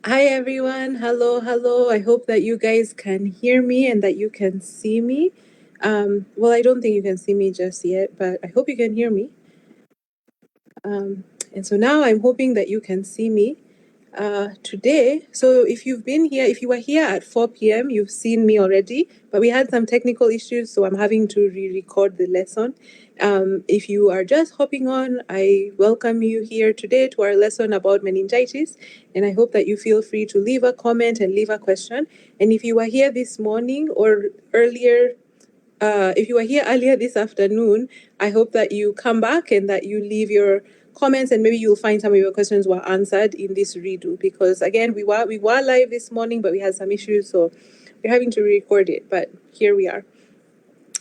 Hi everyone. Hello, hello. I hope that you guys can hear me and that you can see me. Well, I don't think you can see me just yet, but I hope you can hear me. And so now I'm hoping that you can see me today. So if you were here at 4 p.m., you've seen me already, but we had some technical issues, so I'm having to re-record the lesson. If you are just hopping on, I welcome you here today to our lesson about meningitis, and I hope that you feel free to leave a comment and leave a question. And if you were here this morning or earlier, if you were here earlier this afternoon, I hope that you come back and that you leave your comments, and maybe you'll find some of your questions were answered in this redo, because again, we were live this morning, but we had some issues, so we're having to record it, but here we are.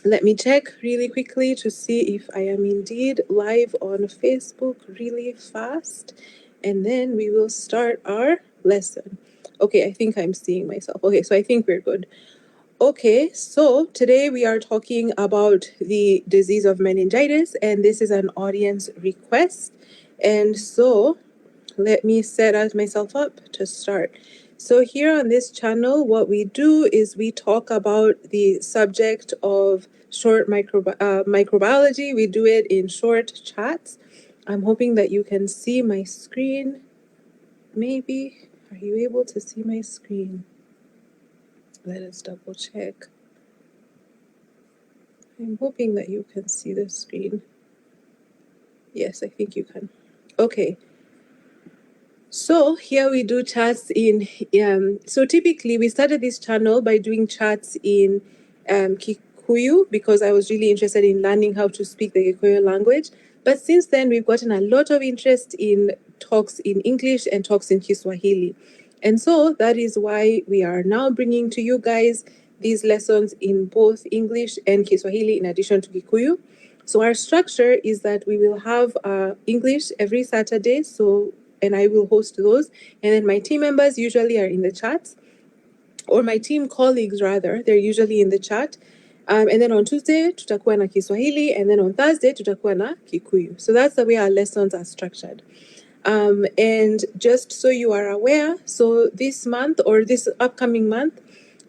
Let me check really quickly to see if I am indeed live on Facebook really fast, and then we will start our lesson. Okay, I think I'm seeing myself. Okay, so I think we're good. Okay, so today we are talking about the disease of meningitis, and this is an audience request. And so let me set myself up to start. So here on this channel, what we do is we talk about the subject of short microbiology. We do it in short chats. I'm hoping that you can see my screen. Maybe, are you able to see my screen? Let us double check. I'm hoping that you can see the screen. Yes, I think you can. Okay. So here we do chats in, so typically we started this channel by doing chats in Kikuyu, because I was really interested in learning how to speak the Kikuyu language. But since then, we've gotten a lot of interest in talks in English and talks in Kiswahili. And so that is why we are now bringing to you guys these lessons in both English and Kiswahili in addition to Kikuyu. So our structure is that we will have English every Saturday, and I will host those. And then my team members usually are in the chat, or my team colleagues rather, they're usually in the chat. And then on Tuesday, tutakuwa na Kiswahili, and then on Thursday, tutakuwa na Kikuyu. So that's the way our lessons are structured. And just so you are aware, so this month or this upcoming month,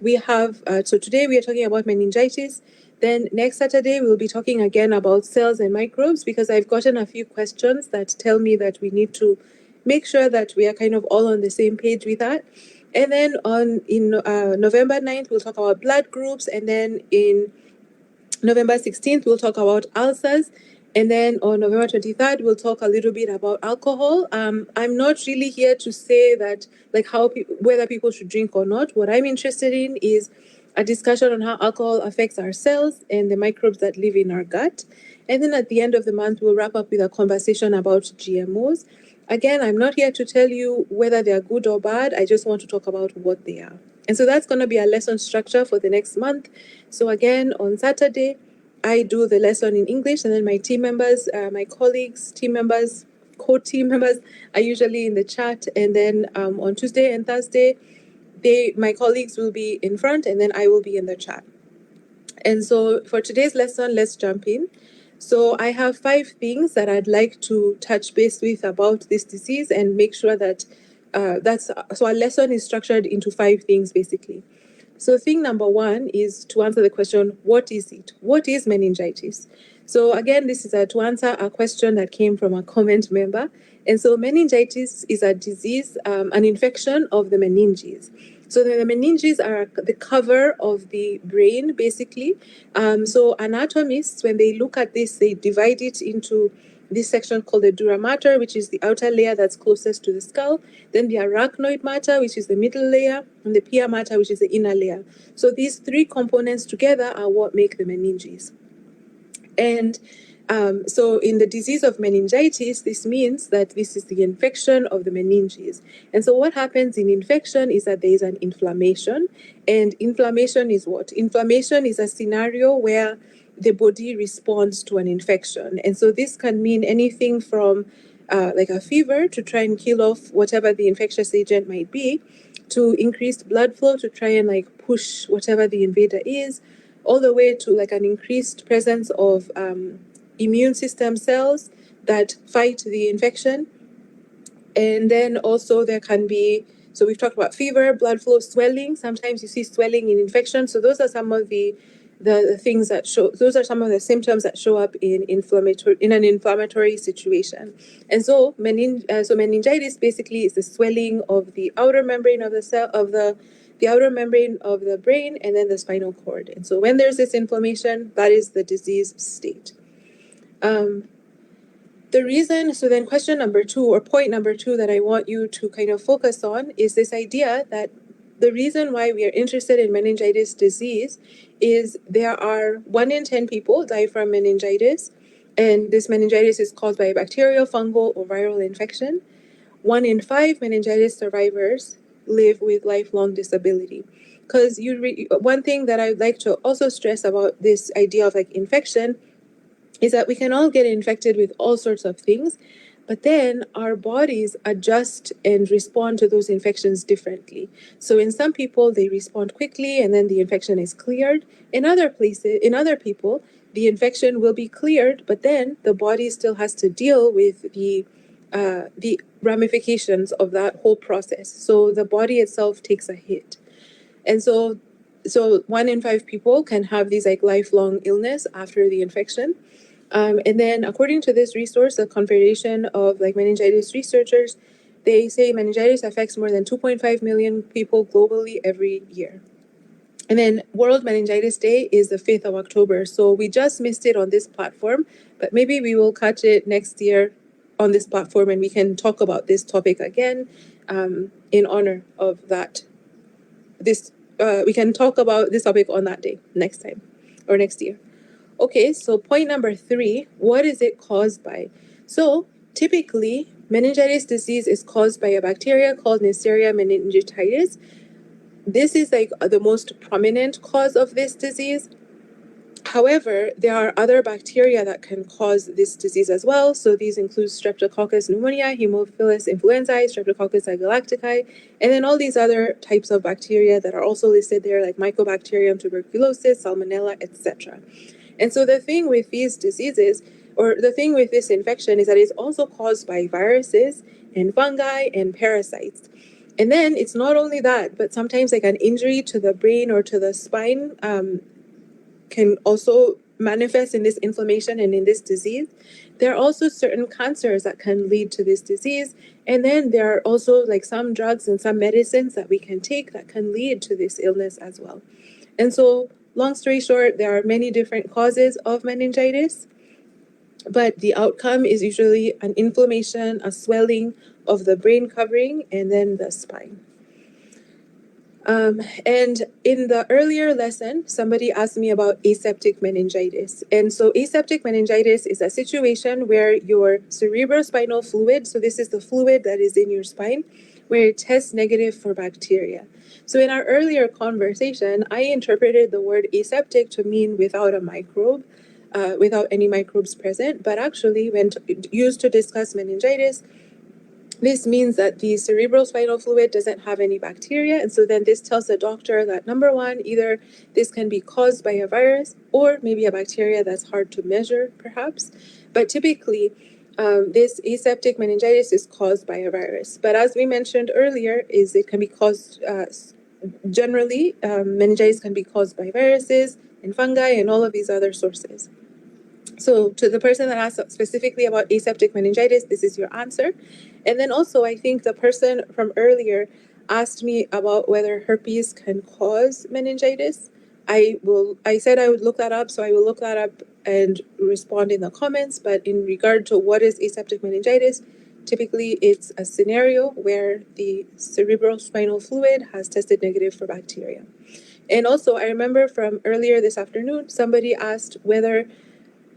we have, so today we are talking about meningitis. Then next Saturday, we'll be talking again about cells and microbes, because I've gotten a few questions that tell me that we need to make sure that we are kind of all on the same page with that. And then in November 9th, we'll talk about blood groups. And then in November 16th, we'll talk about ulcers. And then on November 23rd, we'll talk a little bit about alcohol. I'm not really here to say that, like, whether people should drink or not. What I'm interested in is a discussion on how alcohol affects our cells and the microbes that live in our gut. And then at the end of the month, we'll wrap up with a conversation about GMOs. Again, I'm not here to tell you whether they are good or bad. I just want to talk about what they are. And so that's going to be a lesson structure for the next month. So again, on Saturday, I do the lesson in English, and then my team members, my colleagues, team members, co-team members are usually in the chat. And then on Tuesday and Thursday, my colleagues will be in front, and then I will be in the chat. And so for today's lesson, let's jump in. So I have 5 things that I'd like to touch base with about this disease and make sure that so our lesson is structured into 5 things basically. So thing number 1 is to answer the question, what is it? What is meningitis? So again, this is to answer a question that came from a comment member. And so meningitis is a disease, an infection of the meninges. So the meninges are the cover of the brain, basically. So anatomists, when they look at this, they divide it into this section called the dura mater, which is the outer layer that's closest to the skull, then the arachnoid mater, which is the middle layer, and the pia mater, which is the inner layer. So these 3 components together are what make the meninges. And so in the disease of meningitis, this means that this is the infection of the meninges. And so what happens in infection is that there is an inflammation. And inflammation is what? Inflammation is a scenario where the body responds to an infection. And so this can mean anything from like a fever to try and kill off whatever the infectious agent might be, to increased blood flow to try and like push whatever the invader is, all the way to like an increased presence of immune system cells that fight the infection. And then also there can be So we've talked about fever, blood flow, swelling. Sometimes you see swelling in infection. So those are some of the things that show, those are some of the symptoms that show up in an inflammatory situation. And so meningitis basically is the swelling of the outer membrane of the cell of the outer membrane of the brain and then the spinal cord. And so when there's this inflammation, that is the disease state. The reason, so then question number 2 or point number 2 that I want you to kind of focus on is this idea that the reason why we are interested in meningitis disease is there are 1 in 10 people die from meningitis, and this meningitis is caused by a bacterial, fungal, or viral infection. 1 in 5 meningitis survivors live with lifelong disability. Because one thing that I'd like to also stress about this idea of like infection is that we can all get infected with all sorts of things, but then our bodies adjust and respond to those infections differently. So in some people, they respond quickly and then the infection is cleared. In other people, the infection will be cleared, but then the body still has to deal with the ramifications of that whole process. So the body itself takes a hit. And so 1 in 5 people can have these like lifelong illness after the infection. And then according to this resource, the Confederation of like meningitis researchers, they say meningitis affects more than 2.5 million people globally every year. And then World Meningitis Day is the 5th of October. So we just missed it on this platform, but maybe we will catch it next year on this platform and we can talk about this topic again in honor of that. We can talk about this topic on that day next time or next year. Okay, so point number 3, what is it caused by? So typically, meningitis disease is caused by a bacteria called Neisseria meningitidis. This is like the most prominent cause of this disease. However, there are other bacteria that can cause this disease as well. So these include Streptococcus pneumonia, Haemophilus influenzae, Streptococcus agalacticae, and then all these other types of bacteria that are also listed there, like Mycobacterium tuberculosis, Salmonella, etc. And so the thing with these diseases, or the thing with this infection, is that it's also caused by viruses and fungi and parasites. And then it's not only that, but sometimes like an injury to the brain or to the spine can also manifest in this inflammation and in this disease. There are also certain cancers that can lead to this disease. And then there are also like some drugs and some medicines that we can take that can lead to this illness as well. And so, long story short, there are many different causes of meningitis, but the outcome is usually an inflammation, a swelling of the brain covering, and then the spine. And in the earlier lesson, somebody asked me about aseptic meningitis. And so aseptic meningitis is a situation where your cerebrospinal fluid, so this is the fluid that is in your spine, where it tests negative for bacteria. So in our earlier conversation, I interpreted the word aseptic to mean without a microbe, without any microbes present. But actually, when used to discuss meningitis, this means that the cerebrospinal fluid doesn't have any bacteria, and so then this tells the doctor that, number one, either this can be caused by a virus or maybe a bacteria that's hard to measure, perhaps. But typically, this aseptic meningitis is caused by a virus. But as we mentioned earlier, it can be caused, generally, meningitis can be caused by viruses and fungi and all of these other sources. So to the person that asked specifically about aseptic meningitis, this is your answer. And then also, I think the person from earlier asked me about whether herpes can cause meningitis. I said I would look that up, so I will look that up and respond in the comments. But in regard to what is aseptic meningitis, typically it's a scenario where the cerebrospinal fluid has tested negative for bacteria. And also, I remember from earlier this afternoon, somebody asked whether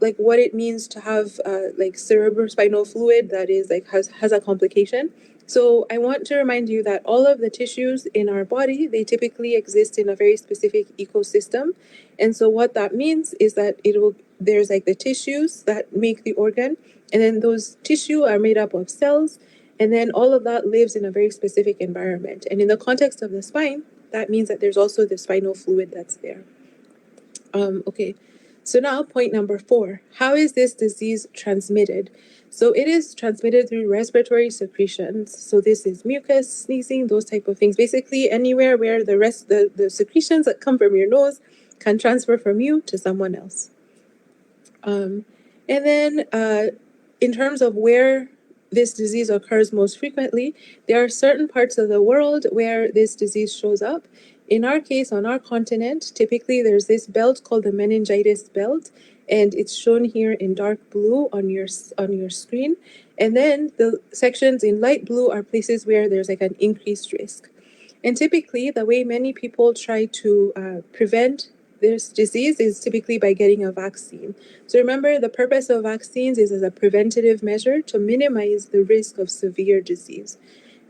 like what it means to have like cerebrospinal fluid that is like has a complication. So I want to remind you that all of the tissues in our body, they typically exist in a very specific ecosystem. And so what that means is that there's like the tissues that make the organ, and then those tissue are made up of cells, and then all of that lives in a very specific environment. And in the context of the spine, that means that there's also the spinal fluid that's there. Okay. So now point number 4, how is this disease transmitted? So it is transmitted through respiratory secretions. So this is mucus, sneezing, those type of things. Basically anywhere where the secretions that come from your nose can transfer from you to someone else. And then in terms of where this disease occurs most frequently, there are certain parts of the world where this disease shows up. In our case, on our continent, typically there's this belt called the meningitis belt, and it's shown here in dark blue on your screen. And then the sections in light blue are places where there's like an increased risk. And typically, the way many people try to prevent this disease is typically by getting a vaccine. So remember, the purpose of vaccines is as a preventative measure to minimize the risk of severe disease.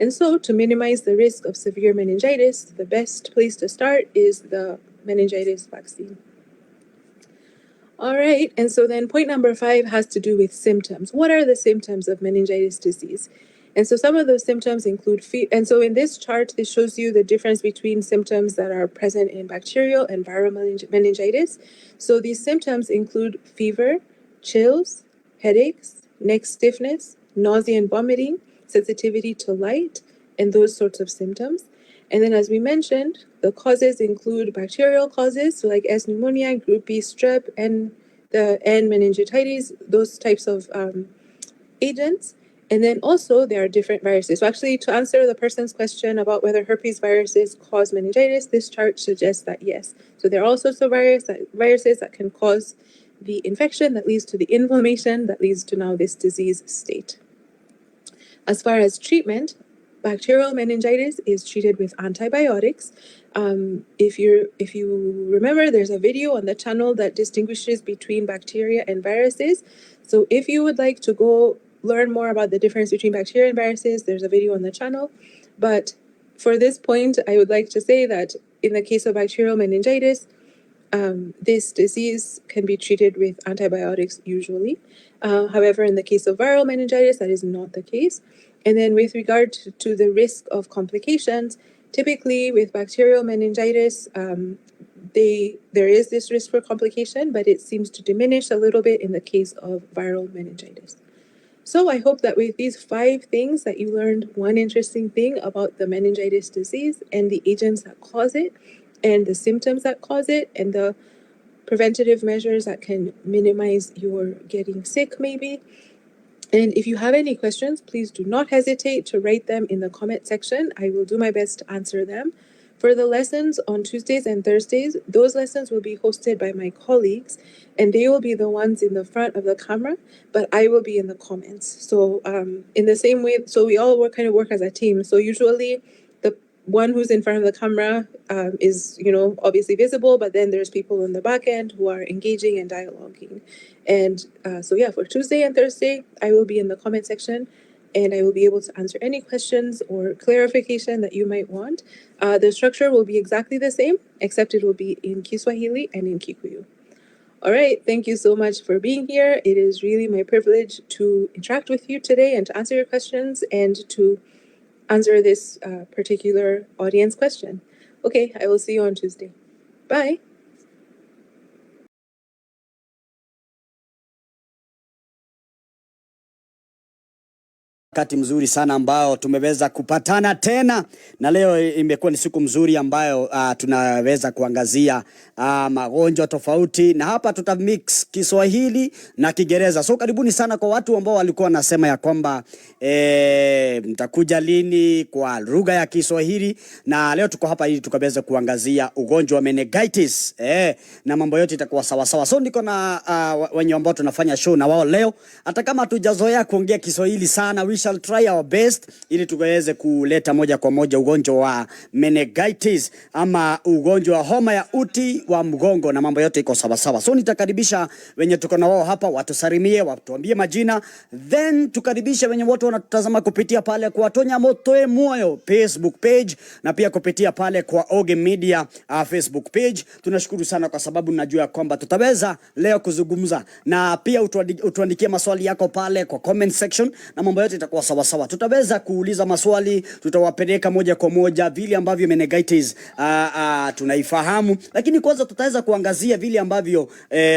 And so to minimize the risk of severe meningitis, the best place to start is the meningitis vaccine. All right, and so then point number 5 has to do with symptoms. What are the symptoms of meningitis disease? And so some of those symptoms include and so in this chart, this shows you the difference between symptoms that are present in bacterial and viral meningitis. So these symptoms include fever, chills, headaches, neck stiffness, nausea and vomiting, sensitivity to light, and those sorts of symptoms. And then as we mentioned, the causes include bacterial causes, so like S. pneumonia, group B strep, and the N meningitis, those types of agents. And then also there are different viruses. So actually, to answer the person's question about whether herpes viruses cause meningitis, this chart suggests that yes. So there are all sorts of viruses that can cause the infection that leads to the inflammation that leads to now this disease state. As far as treatment, bacterial meningitis is treated with antibiotics. If you remember, there's a video on the channel that distinguishes between bacteria and viruses. So if you would like to go learn more about the difference between bacteria and viruses, there's a video on the channel. But for this point, I would like to say that in the case of bacterial meningitis, this disease can be treated with antibiotics usually. However, in the case of viral meningitis, that is not the case. And then with regard to the risk of complications, typically with bacterial meningitis, there is this risk for complication, but it seems to diminish a little bit in the case of viral meningitis. So I hope that with these 5 things that you learned one interesting thing about the meningitis disease and the agents that cause it and the symptoms that cause it and the preventative measures that can minimize your getting sick maybe. And if you have any questions, please do not hesitate to write them in the comment section. I will do my best to answer them. For the lessons on Tuesdays and Thursdays, those lessons will be hosted by my colleagues, and they will be the ones in the front of the camera, but I will be in the comments. So in the same way, so we all work as a team. So usually the one who's in front of the camera is, obviously visible, but then there's people on the back end who are engaging and dialoguing. And so yeah, for Tuesday and Thursday, I will be in the comment section, and I will be able to answer any questions or clarification that you might want. The structure will be exactly the same, except it will be in Kiswahili and in Kikuyu. All right, thank you so much for being here. It is really my privilege to interact with you today and to answer your questions and to answer this particular audience question. Okay, I will see you on Tuesday. Bye. Wakati mzuri sana ambao tumeweza kupatana tena, na leo imekuwa ni siku mzuri ambayo tunaweza kuangazia magonjwa tofauti, na hapa tutamix Kiswahili na Kiingereza. So karibuni sana kwa watu ambao walikuwa wanasema ya kwamba mtakuja lini kwa lugha ya Kiswahili, na leo tuko hapa ili tukaweza kuangazia ugonjwa wa meningitis. Na mambo yote itakuwa sawa sawa. So niko na wenye ambao tunafanya show na wao leo, hata kama hatujazoea kuongea Kiswahili sana, we shall try our best ili tuweze kuleta moja kwa moja ugonjwa wa meningitis ama ugonjwa wa homa ya uti wa mgongo, na mambo yote iko sawa sawa. So nitakaribisha wenye tuko na wao hapa watusalimie, watuambie majina, then tukaribisha wenye wote wanatutazama kupitia pale kwa Tonya Motoe Moyo Facebook page, na pia kupitia pale kwa Oge Media Facebook page. Tunashukuru sana kwa sababu najua kwamba tutaweza leo kuzungumza, na pia utuandikie maswali yako pale kwa comment section, na mambo yote itakuwa sawa sawa. Tutaweza kuuliza maswali, tutawapeleka moja kwa moja vile ambavyo meningitis tunaifahamu, lakini kwanza tutaweza kuangazia vile ambavyo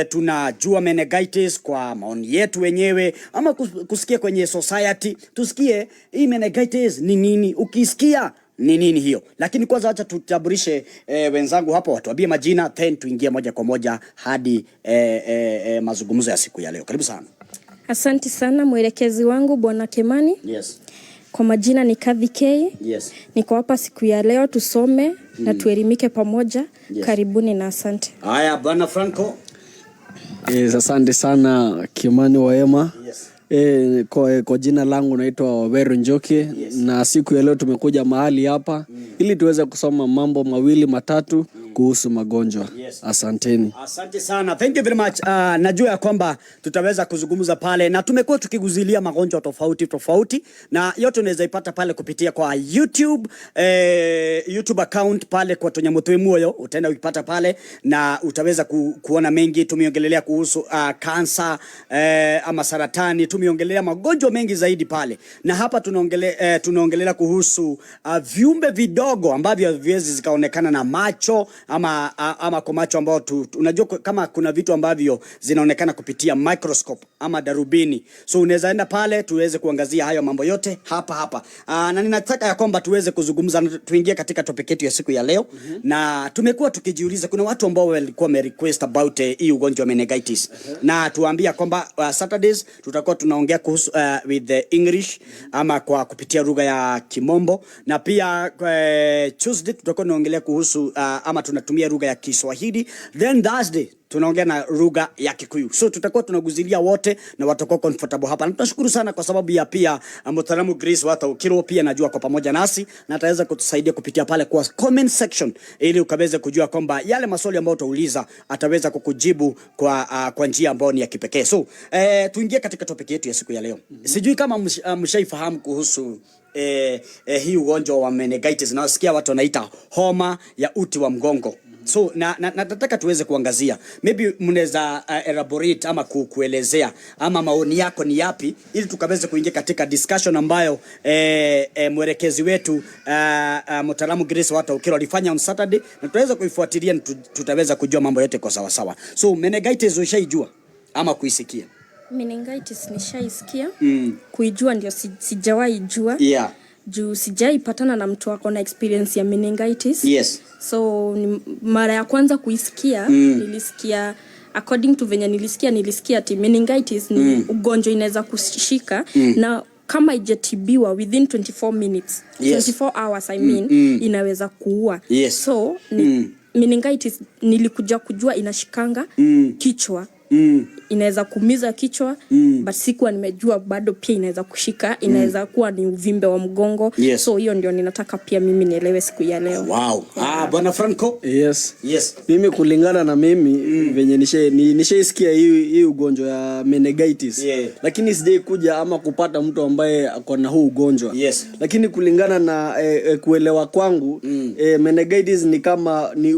tunajua meningitis kwa maoni yetu wenyewe, ama kusikia kwenye society, tusikie hii meningitis ni nini, ukisikia ni nini hiyo. Lakini kwanza acha tutaburishe wenzangu hapa watuambie majina, then tuingie moja kwa moja hadi mazungumzo ya siku ya leo. Karibu sana. Asante sana mwelekezi wangu Bwana Kimani. Yes. Kwa majina ni Kathy K. Yes. Niko hapa siku ya leo tusome na tuelimike pamoja. Yes. Karibuni na asante. Haya Bwana Franco. Asante sana Kimani Waema. Yes. Kwa jina langu naitwa Waweru Njoki. Yes. Na siku ya leo tumekuja mahali hapa ili tuweze kusoma mambo mawili matatu kuhusu magonjwa. Yes. Asanteni. Asante sana. Thank you very much. Najua ya kwamba tutaweza kuzungumza pale, na tumekuwa tukiguzilia magonjwa tofauti na yote unaweza ipata pale kupitia kwa YouTube account pale kwa Tonyamuthwe Muoyo, utaenda ukipata pale na utaweza kuona mengi. Tumeongelea kuhusu cancer ama saratani, tumeongelea magonjwa mengi zaidi pale, na hapa tunaongelea kuhusu viumbe vidogo ambavyo haviwezi zikaonekana na macho ama kwa macho ambao unajua kama kuna vitu ambavyo zinaonekana kupitia microscope ama darubini. So unaweza enda pale tuweze kuangazia hayo mambo yote hapa. Na ninataka ya kwamba tuweze kuzungumza na tuingie katika topic yetu ya siku ya leo. Na tumekuwa tukijiuliza, kuna watu ambao walikuwa request about hii ugonjwa wa meningitis. Na tuambia kwamba Saturdays tutakuwa tunaongea kuhusu with the English ama kwa kupitia lugha ya Kimombo, na pia Tuesday tutakuwa tunaongelea kuhusu ama tunatumia lugha ya Kiswahili, then Thursday tunaongea na lugha ya Kikuyu. So tutakuwa tunaguzilia wote na watakuwa comfortable hapa. Na tunashukuru sana kwa sababu ya pia mtaalamu Grace wa TAUKIRWO pia najua kwa pamoja nasi na ataweza kutusaidia kupitia pale kwa comment section ili ukaweze kujua kwamba yale maswali ambayo utauliza ataweza kukujibu kwa njia ambayo ni ya kipekee. So tuingie katika topic yetu ya siku ya leo. Sijui kama mshaifahamu kuhusu hii ugonjwa wa meningitis, na wasikia watu wanaita homa ya uti wa mgongo. So nataka tuweze kuangazia, maybe mnaweza elaborate ama kuelezea ama maoni yako ni yapi, ili tukaweze kuingia katika discussion ambayo mwelekezi wetu mtaalamu Grace wa TAUKIRWO alifanya on Saturday, na tutaweza kuifuatilia, tutaweza kujua mambo yote kwa sawa sawa. So meningitis ushaijua ama kuisikia? Meningitis nishaisikia. Kuijua ndio sijawahi jua. Yeah. Juu sijai patana na mtu wako na experience ya meningitis. Yes. So mara ya kwanza kuisikia nilisikia according to venye nilisikia ati meningitis ni ugonjwa inaweza kushika na kama ijetibiwa within 24 minutes. Yes. 24 hours I mean inaweza kuua. Yes. So meningitis nilikuja kujua inashikanga kichwa. Inaweza kuumiza kichwa, but sikuwa nimejua bado pia inaweza kushika, inaweza kuwa ni uvimbe wa mgongo. Yes. So hiyo ndio ninataka pia mimi nielewe siku ya leo. Wow. Bwana Franco? Yes. Yes. Mimi kulingana na mimi venye nishaisikia hii ugonjwa ya meningitis. Yeah. Lakini sijai kuja ama kupata mtu ambaye ako na huu ugonjwa. Yes. Lakini kulingana na kuelewa kwangu, meningitis ni kama ni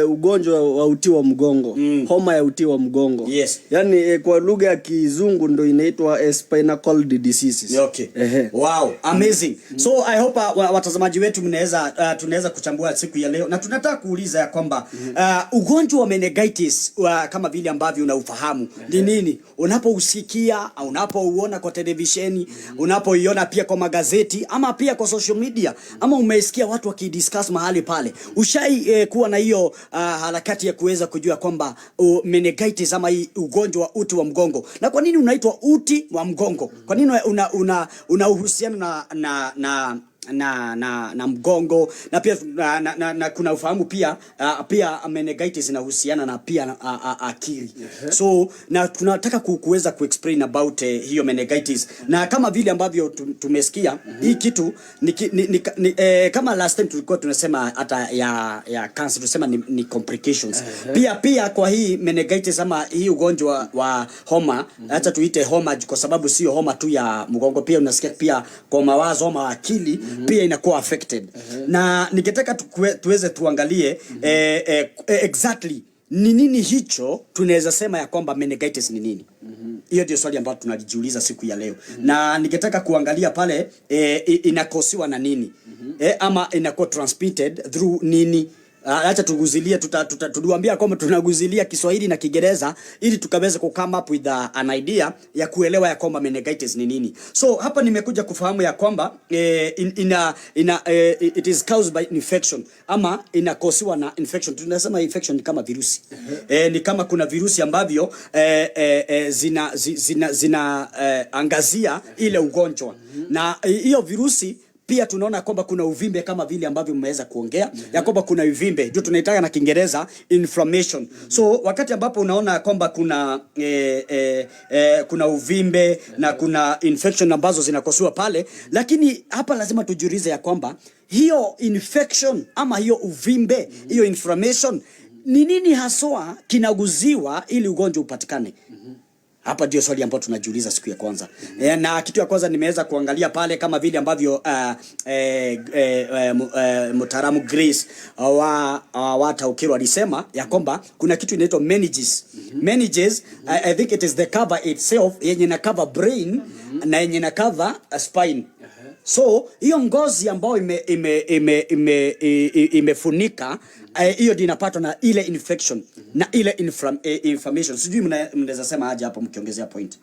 ugonjwa wa uti wa mgongo. Homa ya uti wa mgongo. Yes. Yani kwa lugha ya Kizungu ndo inaitwa spinal cord diseases. Okay. Wow, amazing. So I hope watazamaji wetu tunaweza kuchambua siku ya leo, na tunataka kuuliza ya kwamba ugonjwa wa meningitis kama vile ambavyo unaufahamu ni nini? Unapousikia au unapouona kwa televisheni, unapoiona pia kwa magazeti ama pia kwa social media, ama umesikia watu wakidiscuss mahali pale, ushai kuwa na hiyo harakati ya kuweza kujua kwamba meningitis ama hii ugonjwa wa uti wa mgongo? Na kwa nini unaitwa uti wa mgongo? Kwa nini una uhusiano na mgongo? Na pia na kuna ufahamu pia meningitis inahusiana na pia akili. So na tunataka kuweza kuexplain about hiyo meningitis, na kama vile ambavyo tumesikia hii kitu kama last time tulikuwa tunasema hata ya cancer tunasema ni complications. Pia kwa hii meningitis ama hii ugonjwa wa homa, hata tuite homa kwa sababu sio homa tu ya mgongo, pia unasikia pia kwa mawazo ama akili pia inakuwa affected. Na ningetaka tuweze tuangalie exactly ni nini hicho tunaweza sema ya kwamba meningitis ni nini? Hiyo ndio swali ambalo tunajiuliza siku ya leo. Na ningetaka kuangalia pale inakosiwa na nini? Ama inakuwa transmitted through nini? Acha tuguzilie, tuduambia kwamba tunaguzilia Kiswahili na Kiingereza ili tukaweze ku come up with an idea ya kuelewa ya kwamba meningitis ni nini. So hapa nimekuja kufahamu ya kwamba it is caused by infection, ama inakosiwa na infection. Tunasema infection ni kama virusi. Ni kama kuna virusi ambavyo zina angazia ile ugonjwa. Na hiyo virusi pia tunaona kwamba kuna uvimbe kama vile ambavyo mmeweza kuongea ya kwamba kuna uvimbe, ndio tunaitaga na Kiingereza inflammation. So wakati ambapo unaona kwamba kuna uvimbe na kuna infection ambazo zinakosua pale, lakini hapa lazima tujiulize ya kwamba hiyo infection ama hiyo uvimbe, hiyo inflammation ni nini haswa kinaguziwa ili ugonjwa upatikane? Hapa ndio swali ambalo tunajiuliza siku ya kwanza. Na kitu ya kwanza nimeweza kuangalia pale kama vile ambavyo mtaalamu Grace wa TAUKIRWO alisema ya kwamba kuna kitu inaitwa meninges. Meninges, I think it is the cover itself yenye na cover brain na yenye na cover spine. So hiyo ngozi ambayo imefunika hiyo ndio inapatwa na ile infection na ile inflammation. Sijui mnaweza sema aje hapo mkiongezea point.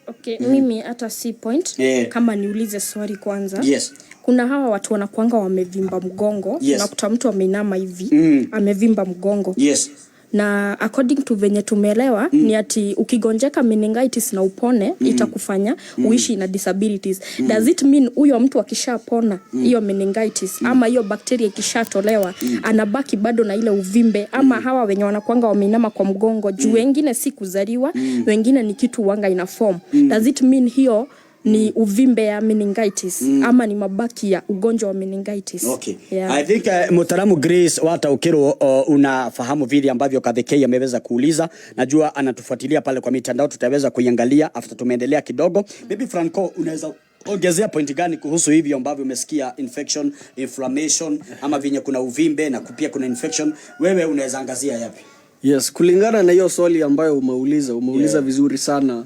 Okay, mimi hata si point kama niulize swali kwanza. Yes. Kuna hawa watu wanakuanga wamevimba mgongo, unakuta mtu ameinama hivi, amevimba mgongo. Yes. Na according to venye tumeelewa ni ati ukigonjeka meningitis na upone itakufanya uishi na disabilities. Does it mean huyo mtu akishapona hiyo meningitis ama hiyo bakteria ikishatolewa anabaki bado na ile uvimbe? Ama hawa wenye wanakuanga wameinama kwa mgongo juu wengine si kuzaliwa, wengine ni kitu wanga ina form. Does it mean hiyo ni uvimbe ya meningitis ama ni mabaki ya ugonjwa wa meningitis? Okay. Yeah. I think mtaalamu Grace wa TAUKIRWO unafahamu vile ambavyo Kadhekei ameweza kuuliza. Najua anatufuatilia pale kwa mitandao, tutaweza kuiangalia after tumeendelea kidogo. Maybe Franco unaweza ongezea point gani kuhusu hivi ambavyo umesikia infection, inflammation ama vinyo kuna uvimbe na pia kuna infection? Wewe unaweza angazia yapi? Yes, kulingana na hiyo swali ambayo umeuliza vizuri sana.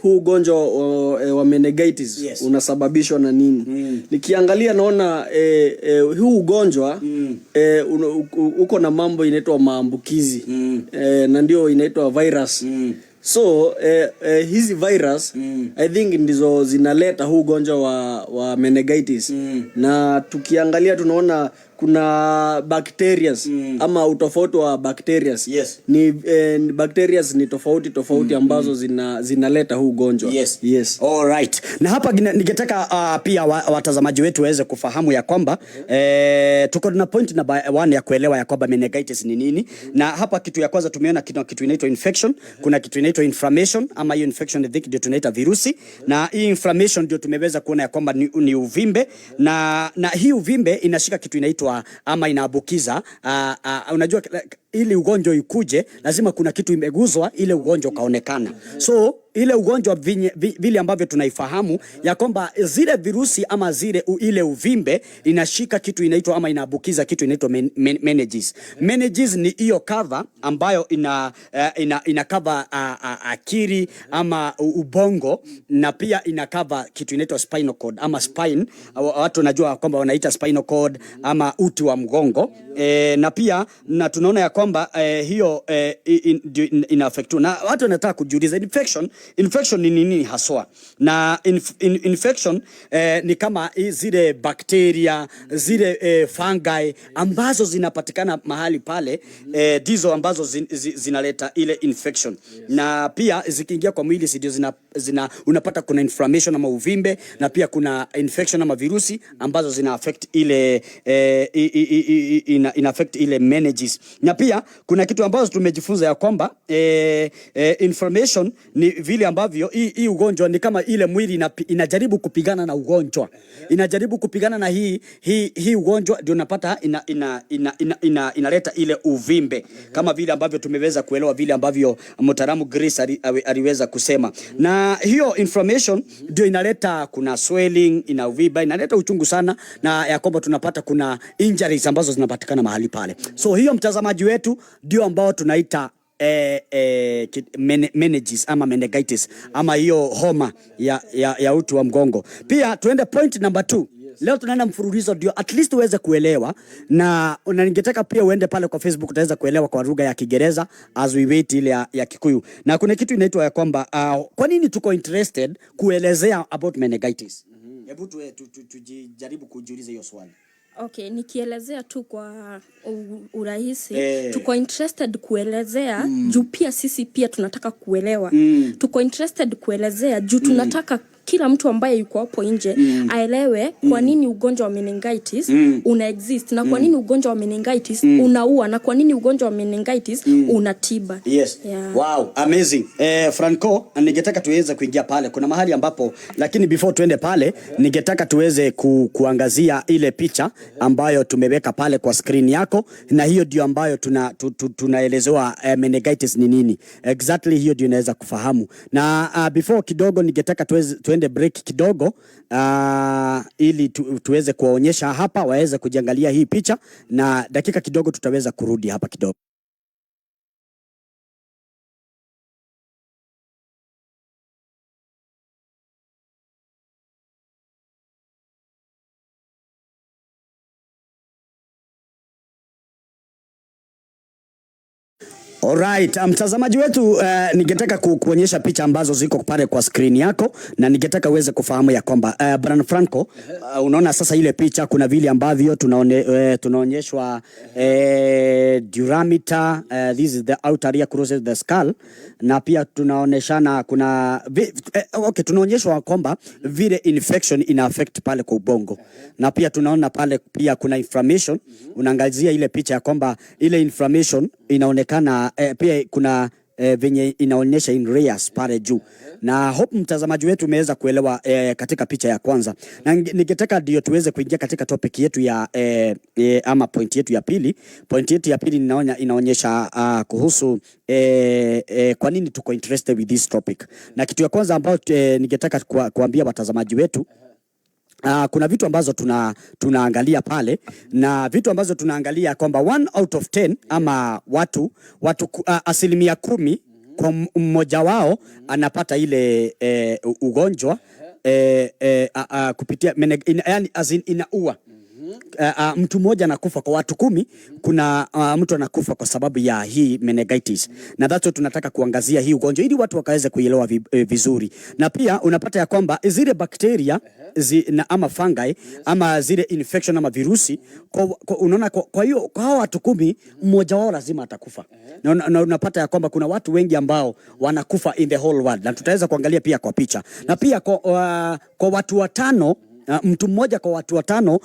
Huu ugonjwa wa meningitis unasababishwa na nini? Nikiangalia naona huu ugonjwa uko na mambo inaitwa maambukizi. Na ndio inaitwa virus. So hizi virus I think ndizo zinaleta huu ugonjwa wa meningitis. Na tukiangalia tunaona kuna bacteria ama utofauti wa bacteria. Ni bacteria ni tofauti ambazo zinaleta huu ugonjwa. Yes. All right. Na hapa ningetaka pia watazamaji wetu waweze kufahamu ya kwamba tuko na point number 1 ya kuelewa ya kwamba meningitis ni nini. Na hapa kitu ya kwanza tumeona kitu inaitwa infection, kuna kitu inaitwa inflammation ama hiyo infection ndio tunaita virusi, na hii inflammation ndio tumeweza kuona ya kwamba ni uvimbe, na hii uvimbe inashika kitu inaitwa ama inaambukiza. Unajua ili ugonjwa ikuje lazima kuna kitu imeguzwa ile ugonjwa kaonekana. So ile ugonjwa vile ambavyo tunaifahamu ya kwamba zile virusi ama ile uvimbe inashika kitu inaitwa ama inaambukiza kitu inaitwa meninges. Meninges ni hiyo cover ambayo ina cover akili ama ubongo, na pia ina cover kitu inaitwa spinal cord ama spine. Watu wanajua kwamba wanaita spinal cord ama uti wa mgongo. Na pia tunaona ya kwamba hiyo ina affect. Na watu wanataka kujiuliza infection ni nini haswa? Na infection ni kama zile bakteria, zile fungi ambazo zinapatikana mahali pale, ndizo ambazo zinaleta ile infection. Na pia zikiingia kwa mwili ndio unapata kuna inflammation ama uvimbe, na pia kuna infection ama virusi ambazo zina affect ile ina affect ile meninges. Na pia kuna kitu ambazo tumejifunza ya kwamba inflammation ni vile ambavyo hii ugonjwa ni kama ile mwili inajaribu kupigana na ugonjwa. Inajaribu kupigana na hii ugonjwa, ndio unapata inaleta ile uvimbe, kama vile ambavyo tumeweza kuelewa vile ambavyo mtaalamu Grace aliweza kusema. Na na hiyo inflammation ndio inaleta kuna swelling, inaviba, inaleta uchungu sana, na ya kwamba tunapata kuna injuries ambazo zinapatikana mahali pale. So hiyo mtazamaji wetu ndio ambao tunaita meningitis ama meningitis ama hiyo homa ya uti wa mgongo. Pia tuende point number 2. Leo tunaenda mfululizo ndio at least uweze kuelewa, na ningetaka pia uende pale kwa Facebook utaweza kuelewa kwa lugha ya Kiingereza as we wait ile ya Kikuyu. Na kuna kitu inaitwa ya kwamba kwa nini tuko interested kuelezea about meningitis. Hebu tujaribu kujiuliza hiyo swali. Okay, nikielezea tu kwa urahisi, tuko interested kuelezea juu pia sisi pia tunataka kuelewa. Tuko interested kuelezea juu tunataka kila mtu ambaye yuko hapo nje aelewe kwa nini ugonjwa wa meningitis una exist, na kwa nini ugonjwa wa meningitis unaua, na kwa nini ugonjwa wa meningitis unatiba. Yes. Yeah. Wow, amazing. Franco, ningetaka tuweze kuingia pale. Kuna mahali ambapo, lakini before tuende pale, ningetaka tuweze kuangazia ile picha ambayo tumeweka pale kwa screen yako, na hiyo ndio ambayo tunaelezewa meningitis ni nini. Exactly, hiyo ndio inaweza kufahamu. Na before kidogo ningetaka tuende break kidogo ili tuweze kuwaonyesha hapa waweze kujiangalia hii picha, na dakika kidogo tutaweza kurudi hapa kidogo. Alright, mtazamaji wetu, ningetaka kuonyesha picha ambazo ziko pale kwa screen yako, na ningetaka uweze kufahamu ya kwamba Bwana Franco, unaona sasa ile picha kuna vile ambavyo tunaonyeshwa durameter, this is the outer area crosses the skull, na pia tunaonyeshana kuna tunaonyeshwa kwamba vile infection ina affect pale kwa ubongo, na pia tunaona pale pia kuna inflammation. Unaangazia ile picha ya kwamba ile inflammation inaonekana pia kuna venye inaonyesha in layers pale juu, na hope mtazamaji wetu umeweza kuelewa katika picha ya kwanza, na ningetaka ndio tuweze kuingia katika topic yetu ya ama point yetu ya pili. Point yetu ya pili inaonyesha kuhusu kwa nini tuko interested with this topic, na kitu ya kwanza ambayo ningetaka kuambia watazamaji wetu, kuna vitu ambazo tunaangalia pale, na vitu ambazo tunaangalia kwamba 1 out of 10 ama watu 10% kwa mmoja wao anapata ile ugonjwa kupitia yani inaua. Mtu mmoja anakufa kwa watu 10, kuna mtu anakufa kwa sababu ya hii meningitis, na that's what tunataka kuangazia hii ugonjwa ili watu wakaweze kuelewa vizuri. Na pia unapata ya kwamba zile bakteria ama fungi ama zile infection ama virusi, unaona kwa hiyo kwa hao watu 10 mmoja wao lazima atakufa, na unapata ya kwamba kuna watu wengi ambao wanakufa in the whole world, na tutaweza kuangalia pia kwa picha. Na pia kwa watu 5, mtu mmoja kwa watu 5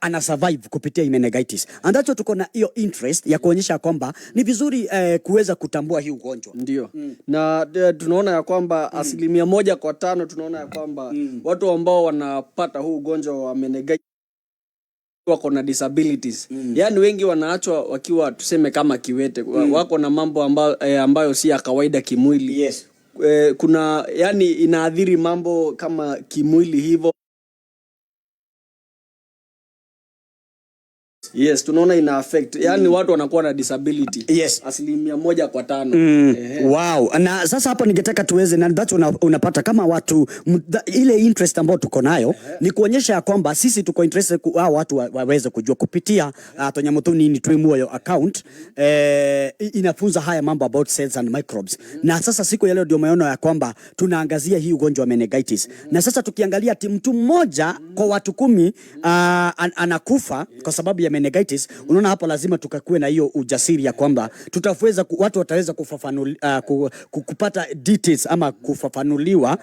ana survive kupitia meningitis. Andacho tuko na hiyo interest ya kuonyesha kwamba ni vizuri kuweza kutambua hii ugonjwa. Ndio. Na tunaona ya kwamba 1 kwa 5 tunaona ya kwamba watu ambao wanapata huu ugonjwa wa meningitis wako na disabilities. Yani wengi wanaachwa wakiwa tuseme kama kiwete. Wako na mambo ambayo si ya kawaida kimwili. Yes. Kuna yani inaadhiri mambo kama kimwili hivyo. Yes, tunaona ina affect. Yani watu wanakuwa na disability. Yes. 1 kwa 5. Wow. Na sasa hapa ningetaka tuweze, na that's unapata kama watu ile interest ambayo tuko nayo ni kuonyesha ya kwamba sisi tuko interested watu waweze kujua kupitia Tonyamuthuni ni Twemuoyo account inafunza haya mambo about cells and microbes. Na sasa siku ya leo ndio maana ya kwamba tunaangazia hii ugonjwa wa meningitis. Na sasa tukiangalia mtu mmoja kwa watu 10 anakufa kwa sababu ya meningitis, unaona hapo lazima tukakue na hiyo ujasiri ya kwamba tutaweza watu wataweza kupata details ama kufafanuliwa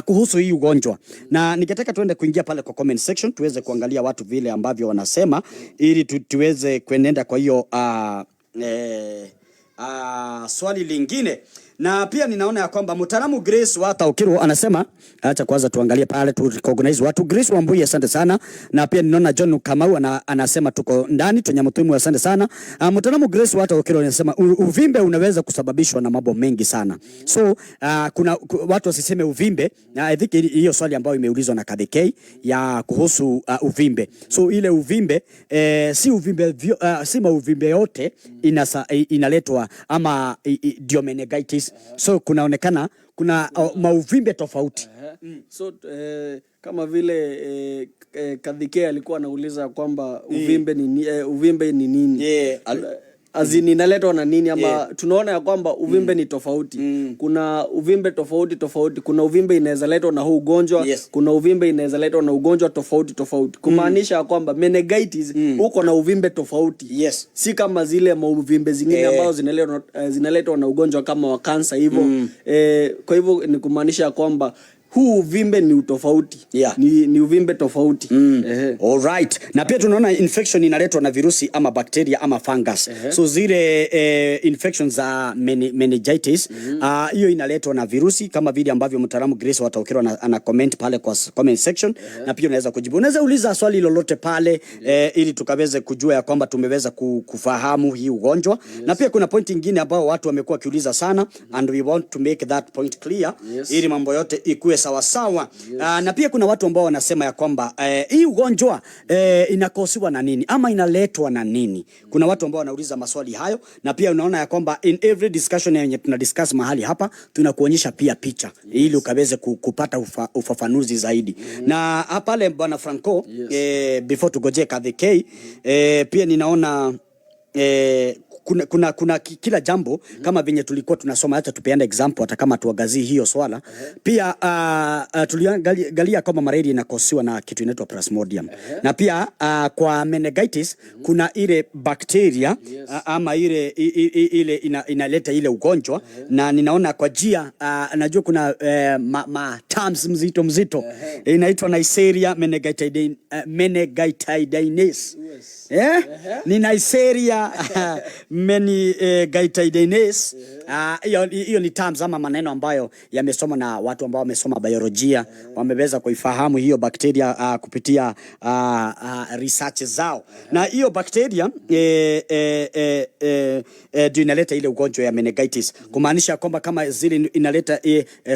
kuhusu hii ugonjwa. Na ningetaka tuende kuingia pale kwa comment section tuweze kuangalia watu vile ambavyo wanasema ili tuweze kuenenda kwa hiyo swali lingine. Na pia ninaona ya kwamba mtaalamu Grace wa TAUKIRWO anasema, acha kwanza tuangalie pale tu recognize watu. Grace Wambui, asante sana. Na pia ninaona John Kamau anasema tuko ndani Tunyamutwimu, asante sana. Mtaalamu Grace wa TAUKIRWO anasema uvimbe unaweza kusababishwa na mambo mengi sana. So kuna watu wasiseme uvimbe. I think hiyo swali ambayo imeulizwa na KDK ya kuhusu uvimbe. So ile uvimbe si uvimbe si mauvimbe yote inaletwa ama ndio meningitis. So kunaonekana kuna mauvimbe tofauti. So kama vile KDK alikuwa anauliza kwamba uvimbe ni nini? Azini inaletwa na nini ama tunaona ya kwamba uvimbe ni tofauti. Kuna uvimbe tofauti. Kuna uvimbe inaweza letwa na huu ugonjwa, kuna uvimbe inaweza letwa na ugonjwa tofauti. Kumaanisha ya kwamba meningitis uko na uvimbe tofauti. Si kama zile mauvimbe zingine ambazo zinaletwa na ugonjwa kama wa kansa hivyo. Kwa hivyo ni kumaanisha ya kwamba huu uvimbe ni utofauti. Ni uvimbe tofauti. All right. Na pia tunaona infection inaletwa na virusi ama bacteria ama fungus. So zile infections za meningitis hiyo inaletwa na virusi kama vile ambavyo mtaalamu Grace wa TAUKIRWO ana comment pale kwa comment section. Na pia unaweza kujibu. Unaweza uliza swali lolote pale ili tukaweze kujua ya kwamba tumeweza kufahamu hii ugonjwa. Na pia kuna point nyingine ambao watu wamekuwa kiuliza sana and we want to make that point clear ili mambo yote ikue sawa. Na pia kuna watu ambao wanasema ya kwamba hii ugonjwa inakosiwa na nini ama inaletwa na nini. Kuna watu ambao wanauliza maswali hayo, na pia unaona ya kwamba in every discussion yenye tunadiscuss mahali hapa tunakuonyesha pia picha ili ukaweze kupata ufafanuzi zaidi. Na pale bwana Franco before tugoje KDK pia ninaona kuna kila jambo kama venye tulikuwa tunasoma. Hata tupeane example hata kama tuangazie hiyo swala. Pia tuliangalia kama malaria inakosiwa na kitu inaitwa Plasmodium. Na pia kwa meningitis kuna ile bacteria ama ile inaleta ile ugonjwa. Na ninaona kwa jia najua kuna terms mzito inaitwa Neisseria meningitidinase. Ni Neisseria meningitidinase. Hiyo ni terms ama maneno ambayo yamesoma na watu ambao wamesoma biolojia, wameweza kuifahamu hiyo bacteria kupitia research zao. Na hiyo bacteria ndio inaleta ile ugonjwa ya meningitis, kumaanisha kwamba kama zile inaleta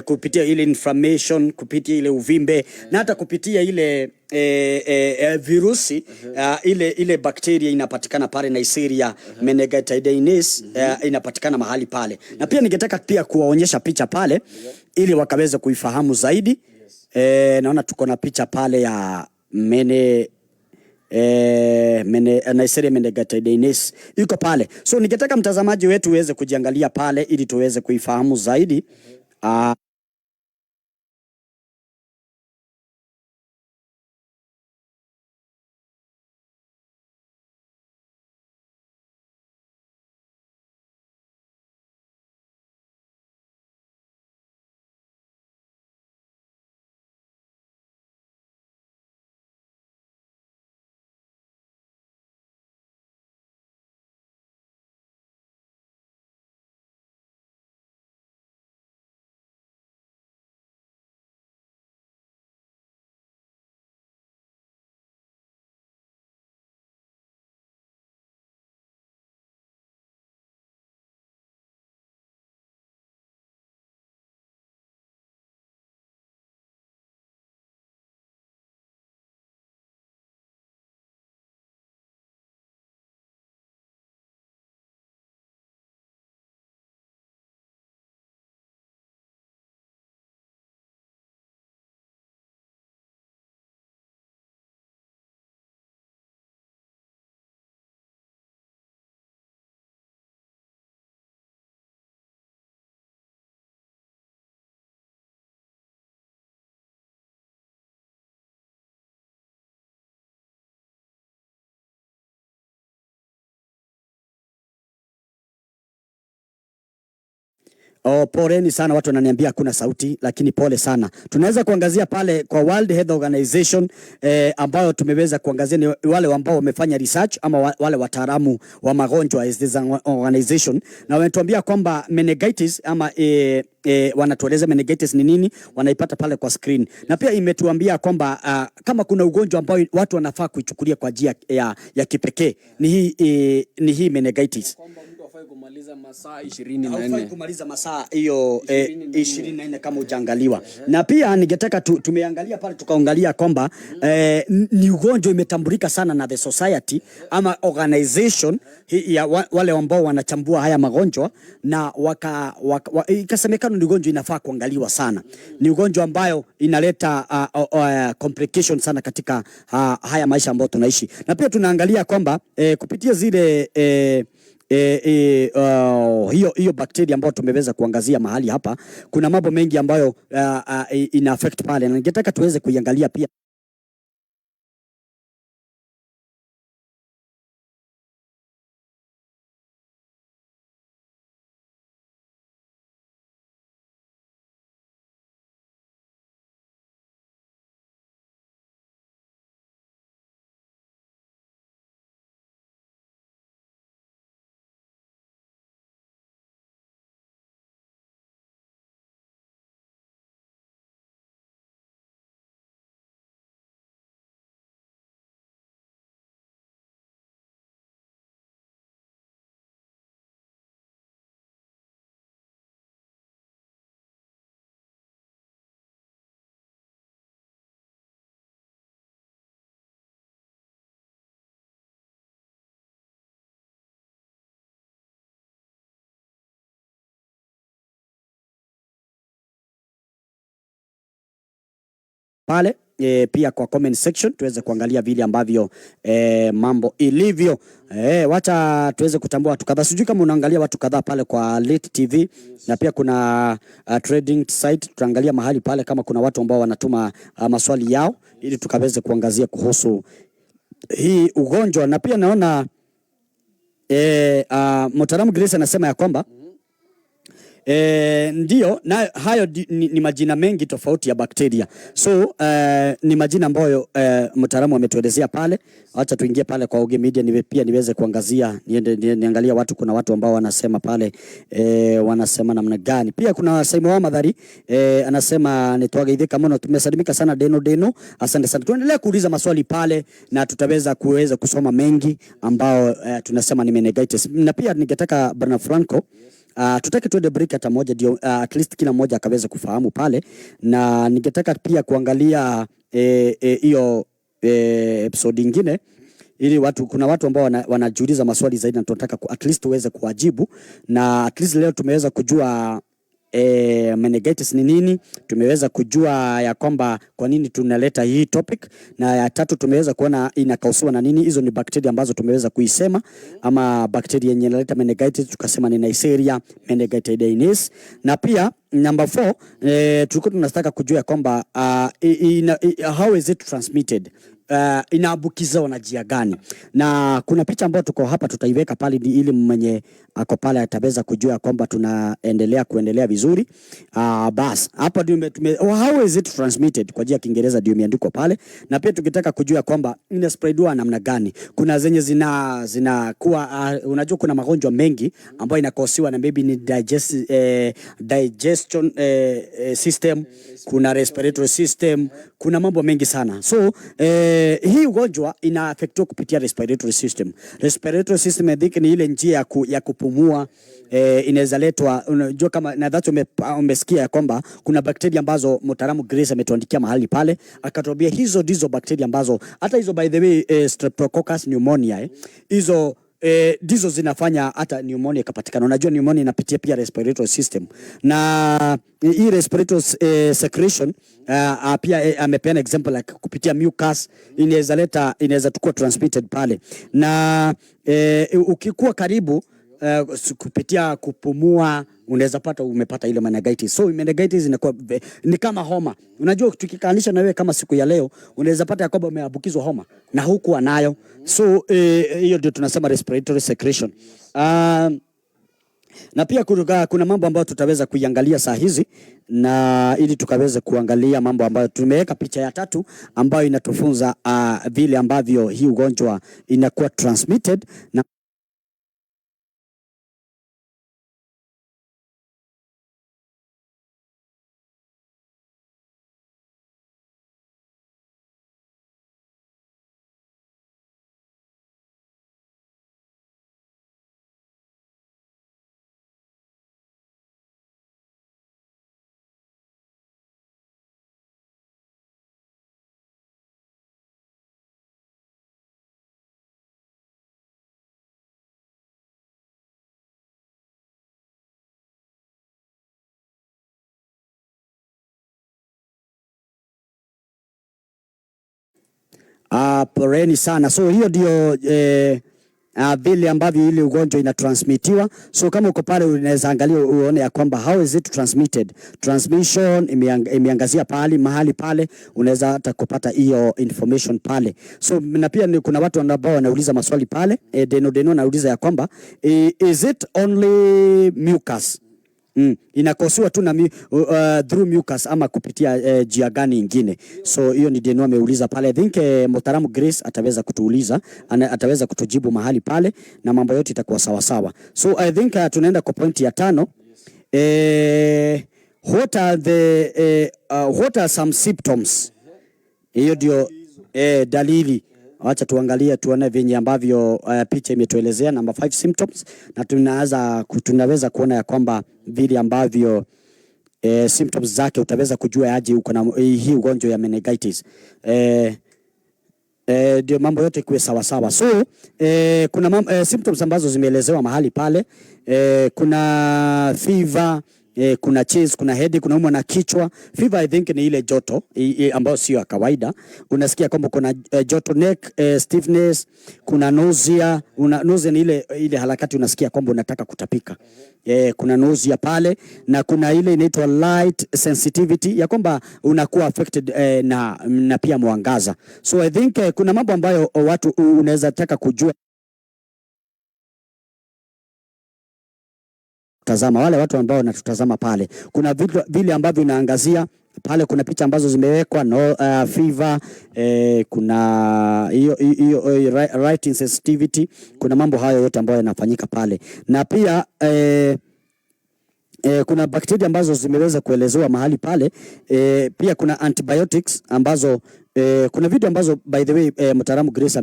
kupitia ile inflammation, kupitia ile uvimbe na hata kupitia ile virusi ile bacteria inapatikana pale Neisseria meningitidinase inapatikana mahali pale. Na pia ningetaka pia kuwaonyesha picha pale ili wakaweze kuifahamu zaidi. Naona tuko na picha pale ya Neisseria meningitidinase iko pale. So ningetaka mtazamaji wetu uweze kujiangalia pale ili tuweze kuifahamu zaidi. Poleni sana, watu wananiambia hakuna sauti, lakini pole sana. Tunaweza kuangazia pale kwa World Health Organization ambayo tumeweza kuangazia ni wale ambao wamefanya research ama wale wataalamu wa magonjwa is this organization, na wametuambia kwamba meningitis ama wanatueleza meningitis ni nini, wanaipata pale kwa screen. Na pia imetuambia kwamba kama kuna ugonjwa ambao watu wanafaa kuichukulia kwa njia ya kipekee ni hii meningitis. Kumaliza masaa 24. Kumaliza masaa hiyo 24 kama ujangaliwa. Na pia ningetaka tumeangalia pale tukaangalia kwamba ni ugonjwa imetambulika sana na the society ama organization ya wale ambao wanachambua haya magonjwa, na ikasemekana ni ugonjwa inafaa kuangaliwa sana. Ni ugonjwa ambayo inaleta complications sana katika haya maisha ambayo tunaishi. Na pia tunaangalia kwamba kupitia zile hiyo bakteria ambayo tumeweza kuangazia mahali hapa, kuna mambo mengi ambayo ina affect pale, na ningetaka tuweze kuiangalia pia. Pale pia kwa comment section tuweze kuangalia vile ambavyo mambo ilivyo. Wacha tuweze kutambua watu kadhaa. Sijui kama unaangalia watu kadhaa pale kwa Lit TV, na pia kuna trading site, tutaangalia mahali pale kama kuna watu ambao wanatuma maswali yao ili tukaweze kuangazia kuhusu hii ugonjwa. Na pia naona mtaalamu Grace anasema ya kwamba ndio, na hayo ni majina mengi tofauti ya bakteria. So ni majina ambayo mtaalamu ametuelezea pale. Acha tuingie pale kwa Uge Media pia niweze kuangazia, niangalia watu, kuna watu ambao wanasema pale wanasema namna gani. Pia kuna Saimo wa Madhari anasema nitwageithika mno, tumesalimika sana Deno. Asante sana. Tuendelee kuuliza maswali pale na tutaweza kusoma mengi ambao tunasema ni meningitis. Na pia ningetaka Bwana Franco tutaki tuende break hata moja ndio at least kila mmoja akaweza kufahamu pale, na ningetaka pia kuangalia hiyo episode nyingine ili kuna watu ambao wanajiuliza maswali zaidi na tunataka at least tuweze kuwajibu. Na at least leo tumeweza kujua meningitis ni nini, tumeweza kujua ya kwamba kwa nini tunaleta hii topic, na ya tatu tumeweza kuona inakausiwa na nini. Hizo ni bakteria ambazo tumeweza kuisema, ama bakteria yenye inaleta meningitis tukasema ni Neisseria meningitidis. Na pia number 4 tulikuwa tunataka kujua kwamba how is it transmitted, inaambukizwa na njia gani. Na kuna picha ambayo tuko hapa tutaiweka pale ili mwenye ako pale ataweza kujua kwamba kuendelea vizuri. Bas hapa ndio how is it transmitted kwa njia ya Kiingereza ndio imeandikwa pale. Na pia tukitaka kujua kwamba ina spreadwa namna gani, kuna zenye zinakuwa unajua kuna magonjwa mengi ambayo inakosiwa na maybe ni digestion system, kuna respiratory system, kuna mambo mengi sana. So hii ugonjwa ina affect kupitia respiratory system. Respiratory system ni ile njia ya kupumua, inaweza letwa, unajua kama na that umesikia kwamba kuna bakteria ambazo mtaalamu Grace ametuandikia mahali pale akatuambia hizo ndizo bakteria ambazo hata hizo by the way Streptococcus pneumonia hizo ndizo zinafanya hata pneumonia ikapatikana. Unajua pneumonia inapitia pia respiratory system, na hii respiratory secretion pia amepeana example like kupitia mucus inaweza tukua transmitted pale. Na ukikuwa karibu kupitia kupumua unaweza pata umepata ile meningitis. So meningitis inakuwa ni kama homa. Unajua tukikaanisha na wewe kama siku ya leo unaweza pata ya kwamba umeambukizwa homa na huku anayo. So hiyo ndio tunasema respiratory secretion. Na pia kuna mambo ambayo tutaweza kuiangalia saa hizi, na ili tukaweze kuangalia mambo ambayo tumeweka picha ya 3 ambayo inatufunza vile ambavyo hii ugonjwa inakuwa transmitted na poreni sana. So hiyo ndio vile ambavyo ile ugonjwa inatransmitiwa. So kama uko pale unaweza angalia uone ya kwamba how is it transmitted. Transmission imeangazia mahali pale, unaweza hata kupata hiyo information pale. So na pia kuna watu ambao wanauliza maswali pale, Deno anauliza ya kwamba is it only mucus? Inakosiwa tu na through mucus ama kupitia jia gani ingine. So hiyo ni Deno ameuliza pale. I think Mutaramu Grace ataweza kutuuliza, ataweza kutujibu mahali pale na mambo yote itakuwa sawa sawa. So I think tunaenda kwa point ya 5. What are some symptoms? Hiyo ndio dalili. Acha tuangalie tuone venye ambavyo picha imetuelezea number 5 symptoms, na tunaweza kuona ya kwamba vile ambavyo symptoms zake utaweza kujua aje uko na hii ugonjwa ya meningitis. Ndio mambo yote kuwe sawa sawa. So kuna symptoms ambazo zimeelezewa mahali pale. Kuna fever, kuna chills, kuna headache, kuna umwa na kichwa. Fever I think ni ile joto ambayo sio ya kawaida. Unasikia kwamba kuna joto, neck stiffness, kuna nausea. Nausea ni ile harakati unasikia kwamba unataka kutapika. Kuna nausea pale, na kuna ile inaitwa light sensitivity ya kwamba unakuwa affected na pia mwangaza. So I think kuna mambo ambayo watu unaweza taka kujua. Tazama wale watu ambao wanatutazama pale, kuna vile ambavyo inaangazia pale. Kuna picha ambazo zimewekwa fever, kuna hiyo light insensitivity. Kuna mambo hayo yote ambayo yanafanyika pale, na pia kuna bakteria ambazo zimeweza kuelezewa mahali pale. Pia kuna antibiotics ambazo kuna video ambazo by the way Mutaramu Grace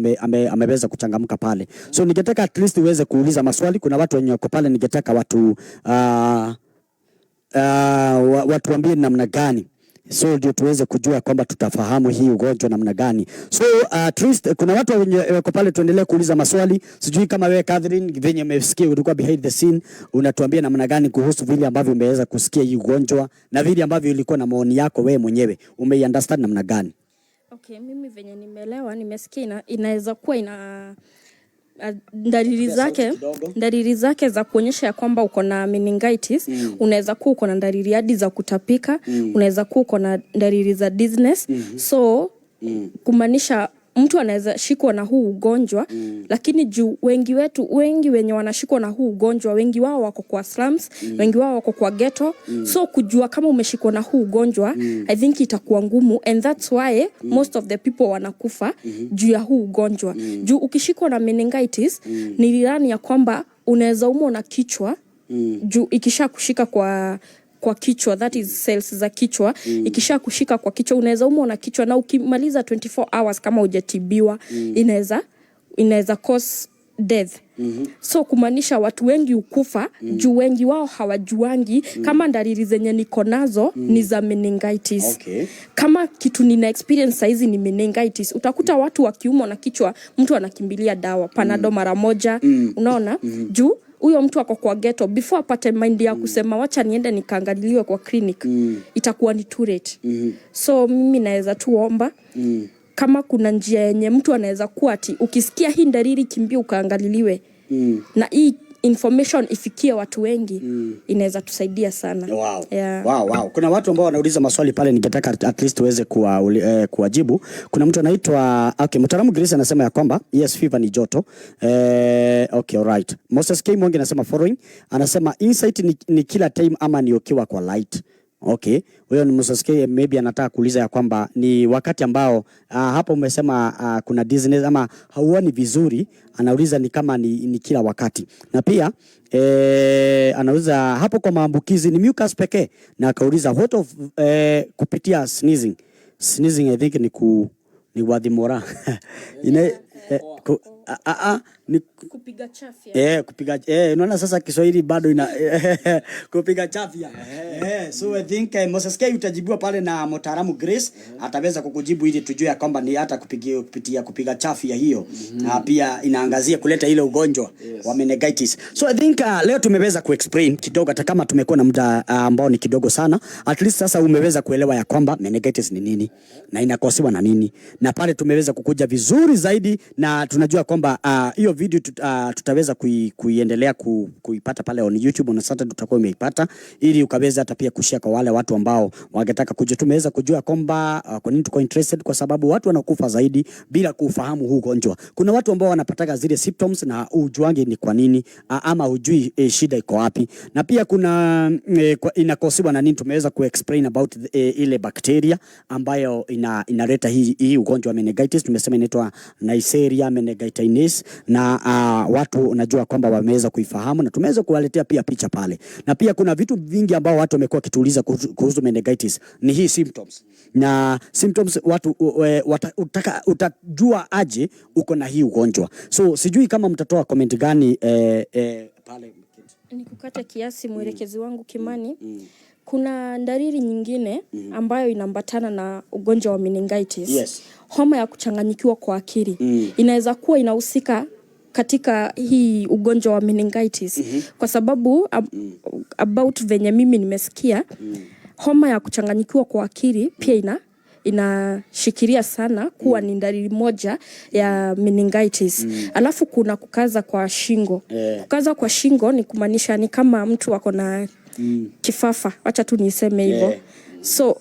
ameweza kuchangamka pale. So ningetaka at least uweze kuuliza maswali. Kuna watu wenye wako pale, ningetaka watuambie namna gani, so ndio tuweze kujua kwamba tutafahamu hii ugonjwa namna gani. So at least kuna watu wenye wako pale, tuendelee kuuliza maswali. Sijui kama wewe Catherine venye umesikia, ulikuwa behind the scene, unatuambia namna gani kuhusu vile ambavyo umeweza kusikia hii ugonjwa na vile ambavyo ilikuwa na maoni yako wewe mwenyewe, umeiunderstand namna gani? Okay, mimi venye nimeelewa, nimesikia inaweza kuwa dalili zake za kuonyesha ya kwamba uko na meningitis. Unaweza kuwa uko na dalili hadi za kutapika. Unaweza kuwa uko na dalili za dizziness. So kumaanisha mtu anaweza shikwa na huu ugonjwa, lakini juu wengi wenye wanashikwa na huu ugonjwa, wengi wao wako kwa slums, wengi wao wako kwa ghetto. So kujua kama umeshikwa na huu ugonjwa, I think itakuwa ngumu, and that's why most of the people wanakufa juu ya huu ugonjwa. Juu ukishikwa na meningitis, nilidhani ya kwamba unaweza umwa na kichwa, juu ikisha kushika kwa kichwa, that is cells za kichwa, ikisha kushika kwa kichwa unaweza umwa na kichwa, na ukimaliza 24 hours kama hujatibiwa inaweza cause death. So kumaanisha watu wengi ukufa juu wengi wao hawajuangi kama dalili zenye niko nazo ni za meningitis. Okay. Kama kitu nina experience saizi ni meningitis, utakuta watu wakiumwa na kichwa mtu anakimbilia dawa Panadol mara moja. Unaona? Juu huyo mtu ako kwa ghetto, before apate mind ya kusema wacha niende nikaangaliwe kwa clinic, itakuwa ni too late. So mimi naweza tuomba kama kuna njia yenye mtu anaweza kuwa ati ukisikia hii dalili kimbia ukaangaliliwe. Na hii information ifikie watu wengi inaweza tusaidia sana. Wow. Yeah. Wow. Kuna watu ambao wanauliza maswali pale, ningetaka at least tuweze kuwajibu. Kuna mtu anaitwa mtaalamu Grace anasema ya kwamba yes, fever ni joto. Okay, alright. Moses K Mwangi anasema following, anasema insight ni kila time ama ni ukiwa kwa light. Okay, huyo ni Moses K, maybe anataka kuuliza ya kwamba ni wakati ambao hapo umesema kuna dizziness ama hauoni vizuri, anauliza ni kama ni kila wakati. Na pia anauliza hapo kwa maambukizi ni mucus pekee, na akauliza what of kupitia sneezing. Sneezing I think ni wadhimora. Ni kupiga chafya. Kupiga unaona sasa Kiswahili bado ina kupiga chafya. So I think Moses K utajibiwa pale na mtaalamu Grace, ataweza kukujibu ili tujue ya kwamba ni hata kupitia kupiga chafya hiyo. Pia inaangazia kuleta ile ugonjwa wa meningitis. So I think leo tumeweza kuexplain kidogo, hata kama tumekuwa na muda ambao ni kidogo sana. At least sasa umeweza kuelewa ya kwamba meningitis ni nini na inakosiwa na nini. Na pale tumeweza kukuja vizuri zaidi, na tunajua kwamba hiyo video tutaweza kuiendelea kuipata pale on YouTube, na sasa tutakuwa umeipata ili ukaweza hata pia kushare kwa wale watu ambao wangetaka kujua. Tumeweza kujua kwamba kwa nini tuko interested, kwa sababu watu wanakufa zaidi bila kufahamu huu ugonjwa. Kuna watu ambao wanapataka zile symptoms na ujuange ni kwa nini ama hujui shida iko wapi, na pia kuna inakosiwa na nini. Tumeweza kuexplain about ile bacteria ambayo inaleta hii ugonjwa wa meningitis. Tumesema inaitwa Neisseria meningitidis, na watu unajua kwamba wameweza kuifahamu, na tumeweza kuwaletea pia picha pale. Na pia kuna vitu vingi ambao watu wamekuwa kituuliza kuhusu meningitis, ni hii symptoms. Na symptoms watu utajua aje uko na hii ugonjwa. So sijui kama mtatoa comment gani pale. Nikukata kiasi mwelekezi wangu Kimani. Kuna dalili nyingine ambayo inaambatana na ugonjwa wa meningitis. Yes. Homa ya kuchanganyikiwa kwa akili. Inaweza kuwa inahusika katika hii ugonjwa wa meningitis. Kwa sababu about venye mimi nimesikia, homa ya kuchanganyikiwa kwa akili pia inashikilia sana kuwa ni dalili moja ya meningitis. Alafu kuna kukaza kwa shingo. Kukaza kwa shingo ni kumaanisha ni kama mtu ako na kifafa. Acha tu niseme hivyo. So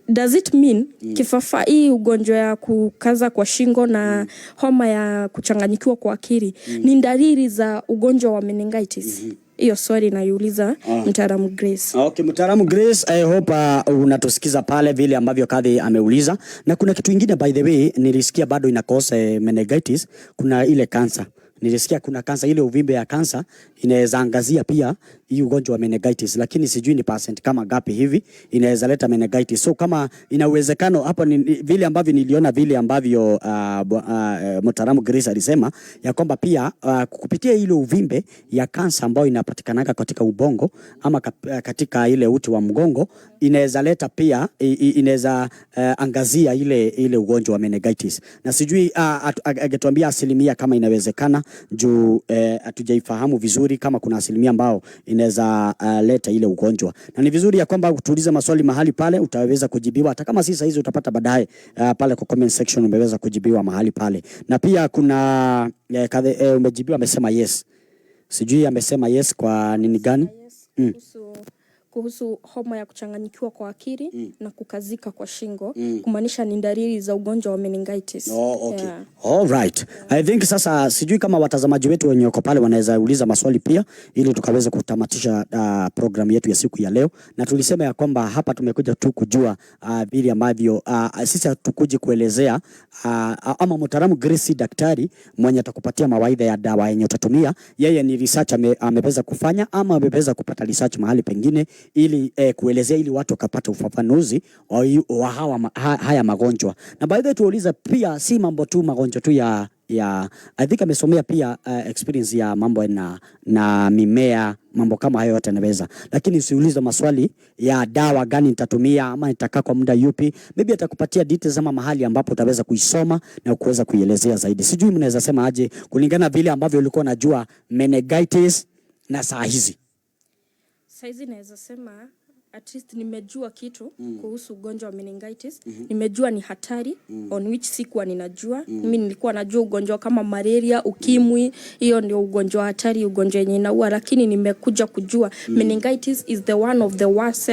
does it mean kifafa, hii ugonjwa ya kukaza kwa shingo na homa ya kuchanganyikiwa kwa akili ni dalili za ugonjwa wa meningitis? Hiyo swali naiuliza mtaalamu Grace. Okay, mtaalamu Grace, I hope unatusikiza pale vile ambavyo kadhi ameuliza. Na kuna kitu kingine by the way nilisikia bado inakosa meningitis, kuna ile cancer. Nilisikia kuna kansa, ile uvimbe ya kansa inaweza angazia pia hii ugonjwa wa meningitis, lakini sijui ni percent kama gapi hivi inaweza leta meningitis. So kama ina uwezekano hapo, ni vile ambavyo niliona vile ambavyo mtaalamu Grace alisema ya kwamba pia kupitia ile uvimbe ya kansa ambayo inapatikana katika ubongo ama katika ile uti wa mgongo, inaweza leta pia inaweza angazia ile ugonjwa wa meningitis. Na sijui angetuambia asilimia kama inawezekana, juu hatujaifahamu vizuri kama kuna asilimia ambao inaweza leta ile ugonjwa. Na ni vizuri ya kwamba utuulize maswali mahali pale, utaweza kujibiwa. Hata kama si saa hizi utapata baadaye pale kwa comment section umeweza kujibiwa mahali pale. Na pia kuna umejibiwa, amesema yes. Sijui amesema yes kwa nini gani? Kuhusu homa ya kuchanganyikiwa kwa akili na kukazika kwa shingo, kumaanisha ni dalili za ugonjwa wa meningitis. Okay. Yeah. All right. I think sasa sijui kama watazamaji wetu wenye wako pale wanaweza uliza maswali pia ili tukaweza kutamatisha program yetu ya siku ya leo. Na tulisema ya kwamba hapa tumekuja tu kujua vile ambavyo sisi hatukuji kuelezea ama mtaalamu Grace daktari mwenye atakupatia mawaidha ya dawa yenye utatumia. Yeye ni research ameweza kufanya ama ameweza kupata research mahali pengine ili kuelezea ili watu wakapata ufafanuzi wa haya magonjwa. Na baadaye tuuliza pia si mambo tu magonjwa tu ya I think amesomea pia experience ya mambo na mimea, mambo kama hayo yote anaweza. Lakini usiulize maswali ya dawa gani nitatumia ama nitakaa kwa muda yupi. Maybe atakupatia details ama mahali ambapo utaweza kuisoma na kuweza kuielezea zaidi. Sijui mnaweza sema aje kulingana vile ambavyo ulikuwa unajua meningitis na saa hizi. Saizi naweza sema at least nimejua kitu kuhusu ugonjwa wa meningitis. Nimejua ni hatari on which sikuwa ninajua. Mimi nilikuwa najua ugonjwa kama malaria, ukimwi, hiyo ndio ugonjwa hatari, ugonjwa yenye inaua, lakini nimekuja kujua meningitis is the one of the worst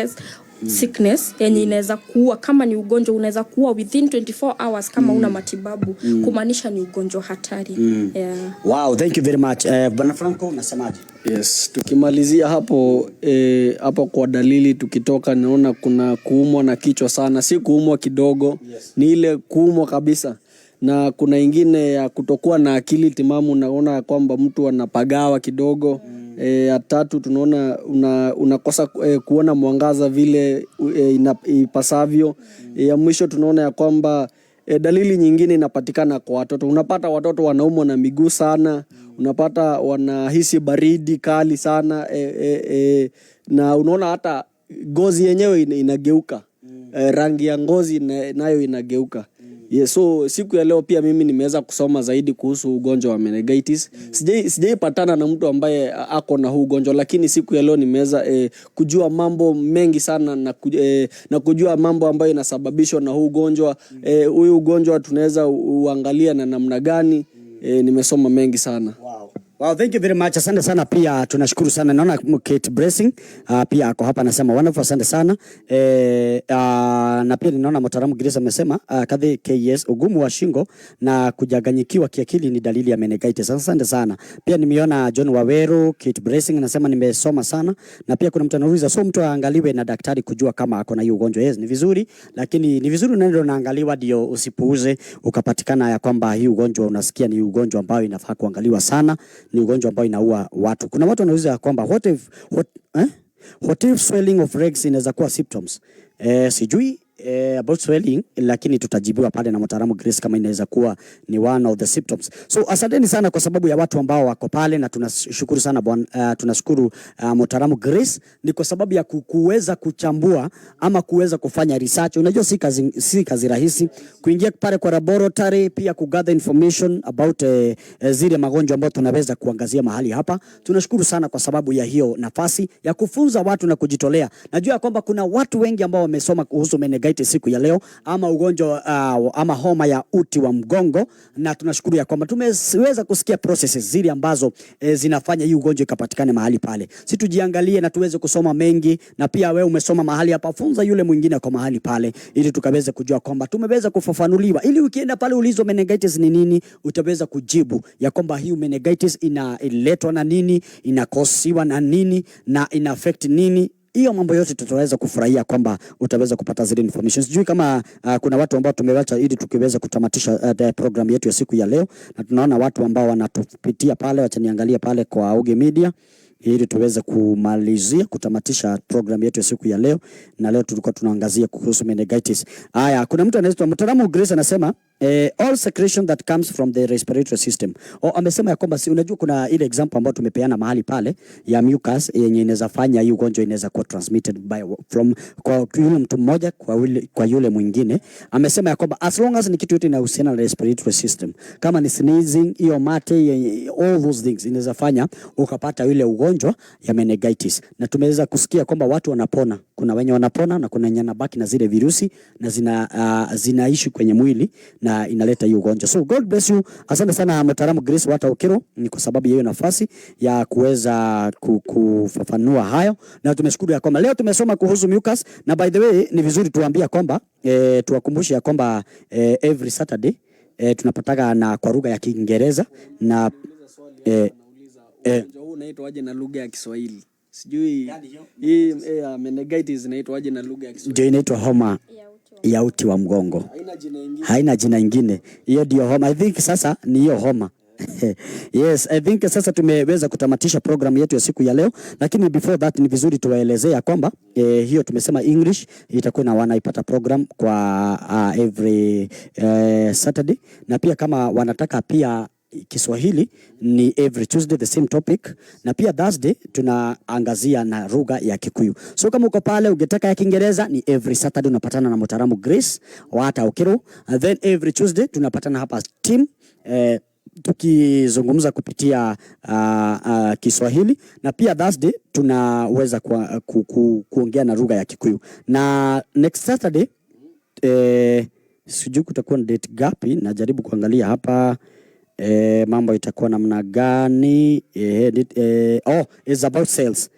sickness yenye inaweza kuua. Kama ni ugonjwa unaweza kuua within 24 hours kama una matibabu, kumaanisha ni ugonjwa hatari. Yeah. Wow, thank you very much. Bwana Franco, unasemaje? Yes, tukimalizia hapo hapo kwa dalili tukitoka, naona kuna kuumwa na kichwa sana, si kuumwa kidogo, ni ile kuumwa kabisa. Na kuna ingine ya kutokuwa na akili timamu, naona kwamba mtu anapagawa kidogo. Ya tatu tunaona unakosa kuona mwangaza vile ipasavyo. Ya mwisho tunaona ya kwamba dalili nyingine inapatikana kwa watoto. Unapata watoto wanaumwa na miguu sana, unapata wanahisi baridi kali sana, na unaona hata ngozi yenyewe inageuka, rangi ya ngozi nayo inageuka. Yes, so siku ya leo pia mimi nimeweza kusoma zaidi kuhusu ugonjwa wa meningitis. Sijaipatana na mtu ambaye ako na huu ugonjwa, lakini siku ya leo nimeweza kujua mambo mengi sana na kujua mambo ambayo inasababishwa na huu ugonjwa. Huyu ugonjwa tunaweza uangalia na namna gani. Nimesoma mengi sana. Wow, thank you very much. Asante sana pia, tunashukuru sana. Naona Kate Blessing pia ako hapa anasema wonderful, asante sana. Na pia ninaona mtaalamu Grace amesema kadhi KS ugumu wa shingo na kujaganyikiwa kiakili ni dalili ya meningitis. Asante sana. Pia nimeona John Waweru, Kate Blessing anasema nimesoma sana, na pia kuna mtu anauliza so mtu aangaliwe na daktari kujua kama ako na hiyo ugonjwa. Yes, ni vizuri, lakini ni vizuri unaenda unaangaliwa ndio usipuuze ukapatikana ya kwamba hii ugonjwa unasikia ni ugonjwa ambao inafaa kuangaliwa sana, ni ugonjwa ambao inaua watu. Kuna watu wanauliza kwamba what if swelling of legs inaweza kuwa symptoms? Sijui about swelling, lakini tutajibiwa pale na mtaalamu Grace kama inaweza kuwa ni one of the symptoms. So asanteni sana kwa sababu ya watu ambao wako pale, na tunashukuru sana tunashukuru mtaalamu Grace, ni kwa sababu ya kuweza kuchambua ama kuweza kufanya research. Unajua si kazi rahisi kuingia pale kwa laboratory, pia kugather information about zile magonjwa ambayo tunaweza kuangazia mahali hapa. Tunashukuru sana kwa sababu ya hiyo nafasi ya kufunza watu na kujitolea. Najua kwamba kuna watu wengi ambao wamesoma kuhusu meningitis siku ya leo, ama ugonjwa ama homa ya uti wa mgongo, na tunashukuru ya kwamba tumeweza kusikia processes zile ambazo zinafanya hii ugonjwa ikapatikane mahali pale. Sisi tujiangalie na tuweze kusoma mengi, na pia wewe umesoma mahali hapa, funza yule mwingine kwa mahali pale, ili tukaweze kujua kwamba tumeweza kufafanuliwa, ili ukienda pale ulizo meningitis ni nini, utaweza kujibu ya kwamba hii meningitis inaletwa na nini, inakosiwa na nini, na ina affect nini. Hiyo mambo yote tutaweza kufurahia kwamba utaweza kupata zile information. Sijui kama kuna watu ambao tumewacha ili tukiweza kutamatisha program yetu ya siku ya leo, na tunaona watu ambao wanatupitia pale, wacha niangalia pale kwa Uge Media ili tuweze kumalizia kutamatisha program yetu ya siku ya leo. Na leo tulikuwa tunaangazia kuhusu meningitis. Haya, kuna mtu anaitwa mtaalamu Grace anasema all secretion that comes from the respiratory system. Amesema ya kwamba unajua kuna ile example ambayo tumepeana mahali pale ya mucus yenye inaweza fanya hii ugonjwa inaweza kuwa transmitted kwa yule mtu mmoja kwa yule mwingine. Amesema ya kwamba as long as ni kitu yote inahusiana na respiratory system, kama ni sneezing, hiyo mate, all those things inaweza fanya ukapata ile ugonjwa ya meningitis. Na tumeweza kusikia kwamba watu wanapona, kuna wenye wanapona na kuna wenye wanabaki na zile virusi na zinaishi kwenye mwili na inaleta hiyo ugonjwa. So God bless you. Asante sana mtaalamu Grace wa TAUKIRWO, ni kwa sababu ya hiyo nafasi ya kuweza kufafanua hayo, na tumeshukuru ya kwamba leo tumesoma kuhusu mucus. Na by the way ni vizuri tuambia kwamba tuwakumbushe ya kwamba every Saturday tunapataga na kwa lugha ya Kiingereza na huu unaitwaje na lugha ya Kiswahili? Sijui hii meningitis inaitwaje na lugha ya Kiswahili? Ndio inaitwa homa ya uti wa mgongo. Haina jina ingine. Hiyo ndio homa. I think sasa ni hiyo homa. Yes, I think sasa tumeweza kutamatisha program yetu ya siku ya leo, lakini before that ni vizuri tuwaelezea kwamba hiyo tumesema English itakuwa na wanaipata program kwa every Saturday, na pia kama wanataka pia Kiswahili ni every Tuesday the same topic, na pia Thursday tunaangazia na lugha ya Kikuyu. So kama uko pale ungetaka ya Kiingereza ni every Saturday unapatana na mtaalamu Grace wa TAUKIRWO, and then every Tuesday tunapatana hapa team tukizungumza kupitia Kiswahili, na pia Thursday tunaweza kuongea na lugha ya Kikuyu. Na next Saturday sijui kutakuwa na date gapi, najaribu kuangalia hapa mambo itakuwa namna gani. It's about cells.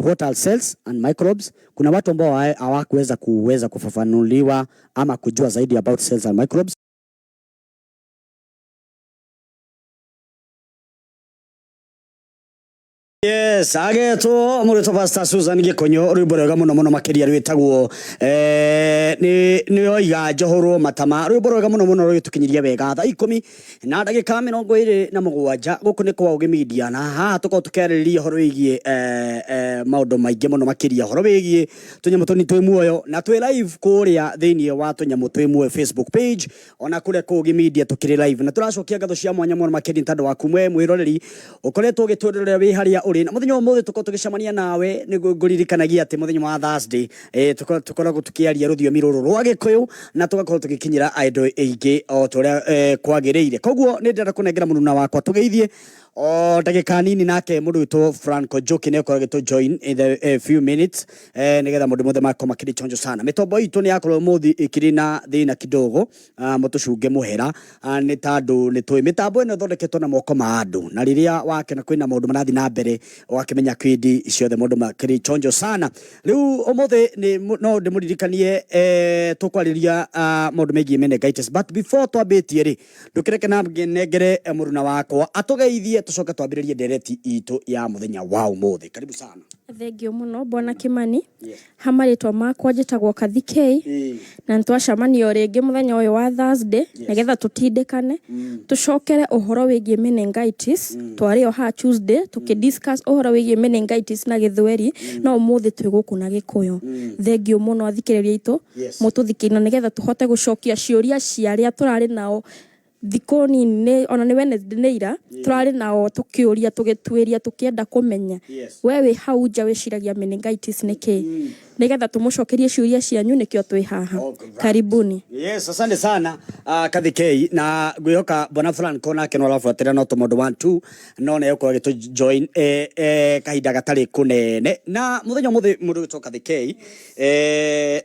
What are cells and microbes? Kuna watu ambao hawakuweza kufafanuliwa ama kujua zaidi about cells and microbes. Yes, ageto murito Pastor Susan Gikonyo rwiboro muno muno makiria rwitagwo ni oiga Johoro Matama rwiboro muno muno rwitukinyiria wega thaa 10 na ndagika 27 guku ni kwa ugi media, na ha tuko tukereriria horo wigie maundu maingi muno makiria horo wigie tunyamu tuni twi muoyo na twi live kuria thiini wa tunyamu twi muoyo Facebook page ona kule kwa ugi media tukiri live na turacokia ngatho cia mwanya muno makiria ntandu waku mwe mwiroreri ukoretwo ugitwirorera wi haria uri na muthenya umwe tuko tugicamania nawe ni nguririkanagia ati muthenya wa Thursday tukoragwo tukiaria rũthiomi rũrũ rwa Gĩkũyũ na tugakorwo tugikinyira andũ aingĩ o turia kwagĩrĩire. Koguo ni ndĩrenda kũnengera mũruna wakwa tũgeithie o ndagĩka nini nake mũndũ witũ Franco Njoki nĩ akoragwo gĩtũ join in the few minutes nigetha mũndũ mothe makoma kĩrĩ chonjo sana. Mĩtombo itũ nĩ yakorwo mũthĩ ĩkĩrĩ na thĩna kidogo mũtũcunge mũhera nĩ tondũ nĩ tũĩ mĩtambo ĩno thondeketwo na moko ma andũ, na rĩrĩa wakena kwĩna maũndũ marathi na mbere wakĩmenya kwĩndi ciothe mũndũ makĩrĩ chonjo sana. Rĩu ũmũthĩ no ndĩmũririkanie tũkwarĩria maũndũ megiĩ meningitis, but before twambĩtie rĩ ndũkĩreke na nengere mũruna wakwa atũgeithie tucoka twambĩrĩrie ndereti itu ya muthenya wa umuthi. Karibu sana. Thengio muno Bwana Kimani. Hamaritwa makwa njĩtagwo Kathi K na ntwacamania rĩngĩ muthenya ũyũ wa Thursday nigetha tutindĩkane tucokere ũhoro wĩgiĩ meningitis. Twarĩ o ha Tuesday tukidiscuss ũhoro wĩgiĩ meningitis na Gĩthweri, no ũmũthĩ twĩ gũkũ na Gĩkũyũ. Thengio muno athikĩrĩria itũ mũtũthikĩrĩria nigetha tuhote gũcokia ciũria ciarĩa tũrarĩ nao thikũ nini ona nĩ Wednesday nĩ ira turarĩ nao tukiuria tugituĩria tukienda kumenya we wĩ hau nja wĩciragia meningitis nĩ kĩ, nigetha tumucokerie ciũria cianyu nikĩo twĩ haha. Karibuni. Yes, asante sana Kathi K, na ngwihoka Bwana Franco nake no arafuatĩra no tũmaũndũ 1-2 no nĩ ũkoragwo gĩtũ join kahinda gatarĩ kunene. Na muthenya mũthĩ mũndũ witũ Kathi K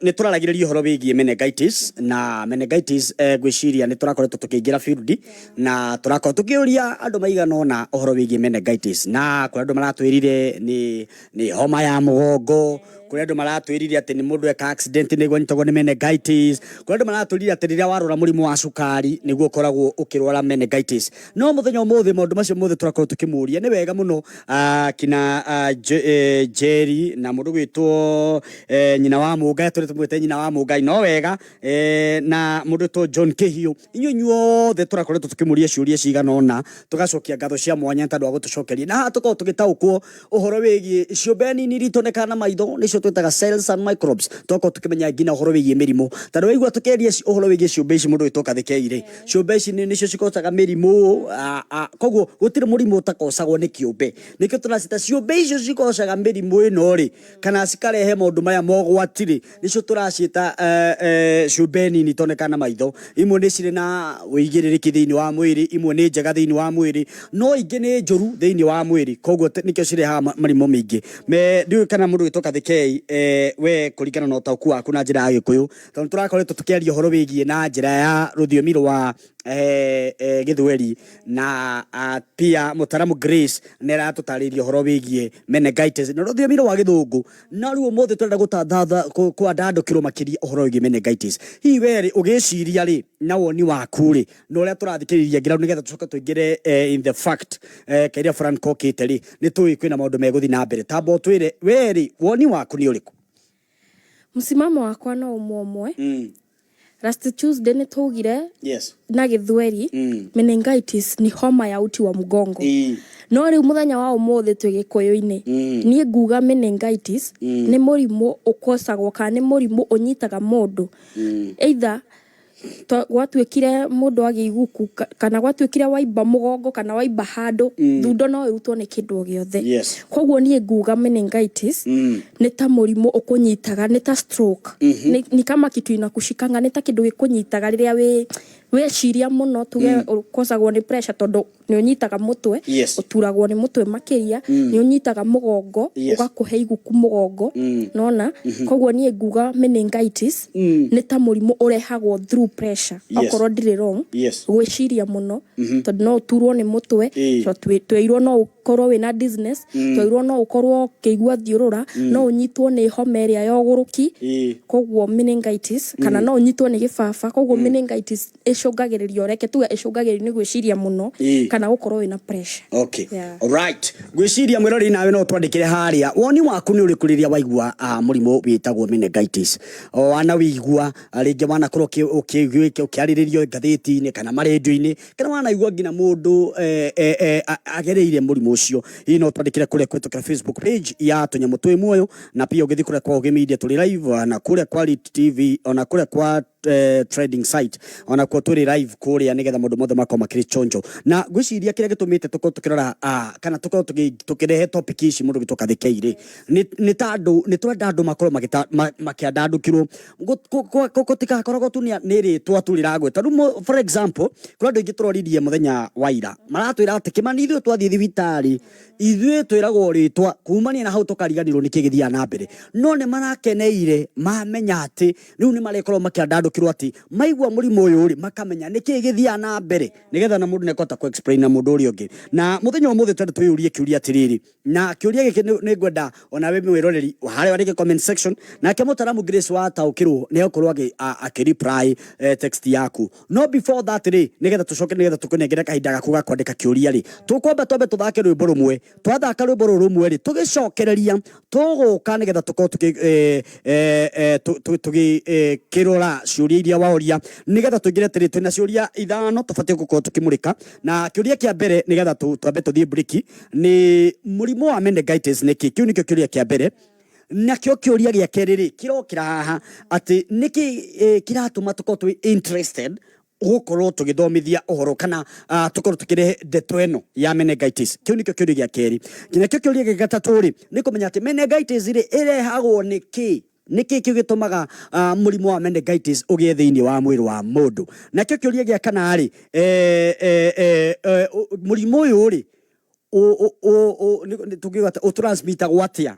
nĩ tũraragĩrĩria ũhoro wĩgiĩ meningitis, na meningitis ngwĩciria nĩ tũrakoretwo tukĩingĩra field na tũrakorwo tukĩũria andũ maigana ũna ũhoro wĩgiĩ meningitis, na kũrĩ andũ maratwĩrire nĩ homa ya mũgongo, kũrĩ andũ maratwĩrire atĩ nĩ mũndũ eka accident nĩguo anyitagwo nĩ meningitis, kũrĩ andũ maratwĩrire atĩ rĩrĩa warwara mũrimũ wa cukari nĩguo ũkoragwo ũkĩrwara meningitis. No mũthenya ũmũthĩ maũndũ macio mothe tũrakorwo tukĩmũria nĩ wega mũno kina Jerry na mũndũ gwĩtwo nyina wa Mũngai, tũrĩ tũmwĩte nyina wa Mũngai no wega na mũndũ gwĩtwo John Kĩhiũ, inyuothe tũrakoretwo tukĩmũria ciũria cigana ũna tugacokia ngatho cia mwanya tondũ wa gũtũcokeria, na tũkorwo tũgĩtaũkwo ũhoro wĩgiĩ ciũmbe nini itonekaga na maitho nĩcio twĩtaga cells and microbes. Tũkorwo tukĩmenya nginya ũhoro wĩgiĩ mĩrimũ tondũ waigua tũkĩaria ũhoro wĩgiĩ ciũmbe ici mũndũ wĩtwo Kathi K rĩ, ciũmbe ici nĩcio cikocaga mĩrimũ. Koguo gũtirĩ mũrimũ ũtakocagwo nĩ kĩũmbe, nĩkĩo tũracita ciũmbe icio cikocaga mĩrimũ ĩno rĩ kana cikarehe maũndũ maya mogwati rĩ nĩcio tũracita ciũmbe nini itonekaga na maitho. Imwe nĩ cirĩ na ũigĩrĩrĩki thĩinĩ wa mwĩrĩ, imwe nĩ njega thĩinĩ wa mwĩrĩ, no ingĩ nĩ njũru thĩinĩ wa mwĩrĩ, koguo nĩkĩo cirehaga marimũ mĩingĩ. Ndiũĩ kana mũndũ wĩtwo Kathi K we kũringana na ũtaũku waku na njĩra ya Gĩkũyũ, tondũ tũrakoretwo tũkĩaria ũhoro wĩgiĩ na njĩra ya rũthiomi rwa Gĩthweri, na pia mũtaramu Grace nĩ aratũtarĩria ũhoro wĩgiĩ meningitis na rũthiomi rwa Gĩthũngũ, na rĩu ũmũthĩ tũrenda gũtandatha kwandandũkĩrwo makĩria ũhoro wĩgiĩ meningitis. Hihi we rĩ ũgĩciria rĩ na woni waku rĩ na ũrĩa tũrathikĩrĩria ngira nĩgetha tũcoke tũingĩre in the fact kĩrĩa Franco okĩte rĩ nĩ tũĩ kwĩna maũndũ megũthi na mbere, tamba ũtwĩre we rĩ woni waku nĩ ũrĩkũ? Msimamo wakwa no ũmwe. Last Tuesday nĩ tũgire na Gĩthweri meningitis ni homa ya uti wa mgongo. No rĩu muthenya wa ũmũthĩ twĩ Gĩkũyũ-inĩ niĩ nguga meningitis nĩ mũrimũ ũkosagwo kana nĩ mũrimũ ũnyitaga mũndũ either gwatuĩkire mũndũ agĩiguku kana gwatuĩkire waimba mũgongo kana waimba handũ thundo no ĩrutwo nĩ kĩndũ o gĩothe. Koguo niĩ nguga meningitis nĩ ta mũrimũ ũkũnyitaga, nĩ ta stroke, ni kama kitu inakushikanga, nĩ ta kĩndũ gĩkũnyitaga rĩrĩa weciria muno tuge ukosagwo ni pressure tondu ni unyitaga mutwe uturagwo ni mutwe makiria ni unyitaga mugongo ugakuhe iguku mugongo nona koguo ni nguga meningitis ni ta murimu urehagwo through pressure okorwo ndire wrong gwiciria muno tondu no uturwo ni mutwe twirwo no ukorwo wina dizziness twirwo no ukorwo kigua thiurura no unyitwo ni homa iria yoguruki koguo meningitis kana no unyitwo ni gibaba koguo meningitis icungagiririo reke tuga icungagiririo ni gwiciria muno kana gukorwo wina pressure. Okay. Alright. Gwiciria mwirori nawe no twandikire haria woni waku ni urikuriria waigua murimu witagwo meningitis wana wigua ringi wana korwo ukiariririo ngatheti-ini kana marendio-ini kana wana igua ngina mundu agereire murimu ucio no twandikire kuria kwetukira Facebook page ya tunyamu twi muoyo na pia ugithi kuria kwa Media tuli live na kuria Quality TV ona kuria kwa trading site ona kwa tuli live kuria nigetha mundu mothe makoma makiri chonjo na gwiciria kire gitumite tukirora kana tukirehe topic ici mundu gitukathikeire ni tandu ni twenda andu makorwo makiandandukirwo gutika korogwo tu ni ritwa tulira gweta for example kuri andu ingi turoririe muthenya waira maratwira ati Kimani ithuĩ twathie thibitari ithuĩ twiragwo ritwa kumania na hau tukariganirwo nikigithia na mbere no ni marakeneire mamenya ati riu ni marekorwo makiandandukirwo ati maigwa murimu uyu ri makamenya nikigithia na mbere nigetha na mundu nekota ku explain na mundu uri ungi na muthenya wa muthe twende tuyurie kiuria atiriri na kiuria giki ni ngwenda ona we mwiroreri hare wandike comment section na kemutaramu Grace wa taukirwo ni okorwo akireply text yaku no before that ri nigetha tucoke nigetha tukunengera kahinda gaku ga kwandika kiuria ri tukwamba twambe tuthake rwimbo rumwe twathaka rwimbo rumwe ri tugicokereria tuguka nigetha tuko kirora ciuria iria waoria nigetha tuingire tiri twina ciuria ithano tubatie gukorwo tukimurika na kiuria kia mbere nigetha twambe tuthie break ni murimu wa meningitis niki kiu nikio kiuria kia mbere na kio kiuria gia keriri kirokira haha ati niki kiratuma tuko twi interested gukorwo tugithomithia uhoro kana tukorwo tukirehe ndeto eno ya meningitis kiu nikio kiuria gia keri kina kio kiuria gia gatatu ri ni kumenya ati meningitis ri irehagwo niki niki kigitumaga murimu wa meningitis ugie thiini wa mwiri wa mundu na kio kiuria gia kana ri murimu uyu ri tugigata utransmita gwatia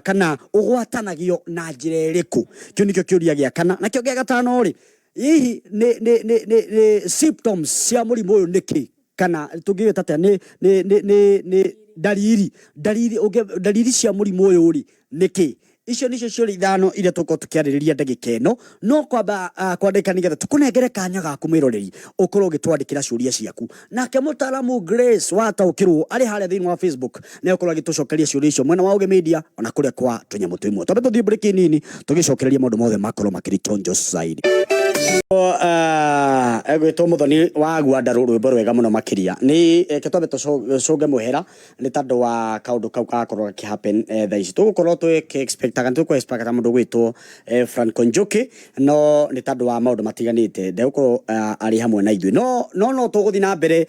kana ugwatanagio na njira iriku kiu nikio kiuria gia kana na kio gia gatano ri hihi ni symptoms cia murimu uyu niki kana tugigita ta ni dalili cia murimu uyu ri niki icio nicio ciuri ithano iria tuko tukiaririria ndagika eno no kwamba kwandika nigetha tukunengere kanya gaku mwiroreri ukorwo gitwandikira ciuria ciaku nake mutaramu Grace wa taukirwo ari haria thiini wa Facebook na ukorwo gitucokeria ciuria icio mwena wa Media ona kuria kwa tunyamu twimwe twambe tuthie break nini tugicokereria maundu mothe makorwo makiri chonjo society egwitwo muthoni wa gwanda rwimbo rwega muno makiria ni ketwambe tucoge muhera ni tandu wa kaundu kau gakorwo gakihappen thaa ici tugukorwo expectaga tuko expectaga mundu gwitwo Franco Njuki no ni tandu wa maundu matiganite ndigukorwo ari hamwe na ithui no tuguthi na mbere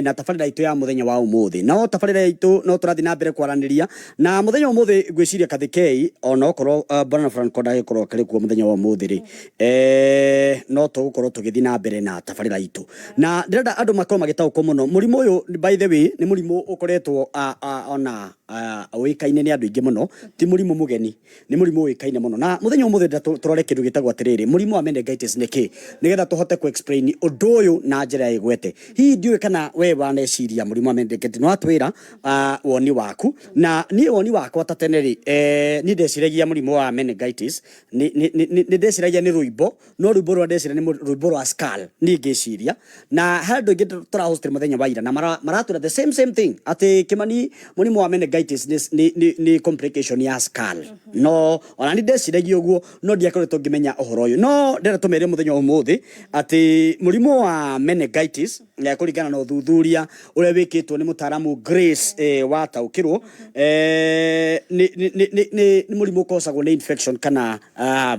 na tabarira itu ya muthenya wa umuthi no tabarira itu no turathi na mbere kwaraniria na muthenya wa umuthi gwiciria kathikei ona okorwo bwana Franco ndagikorwo kari kuo muthenya wa umuthi ri no tugukorwo tugithi na mbere na tabarira itu na ndirenda andu makorwo magitauko muno murimu uyu by the way ni murimu ukoretwo ona uikaine ni andu ingi muno ti murimu mugeni ni murimu uikaine muno na muthenya umuthi turore kindu gitagwo atiriri murimu wa meningitis niki nigetha tuhote ku explain undu uyu na njira igwete hi ndiwe kana we waneciria murimu wa meningitis no atwira woni waku na ni woni wakwa tateneri ni ndeciragia murimu wa meningitis ni ndeciragia ni ruibo no ruibo rwa ndeciragia ni ruibo rwa skull ni ngiciria na handu ingi turahost muthenya wa ira na maratwira the same thing ati Kimani murimu wa meningitis ni complication ya skull no ona ni ndeciragia uguo no ndiakoretwo ngimenya uhoro uyu no ndera tumere muthenya umuthi ati murimu wa meningitis ya kuringana na uthuthuria uria wikitwo ni mutaramu Grace wa taukirwo ni murimu kosagwo ni infection kana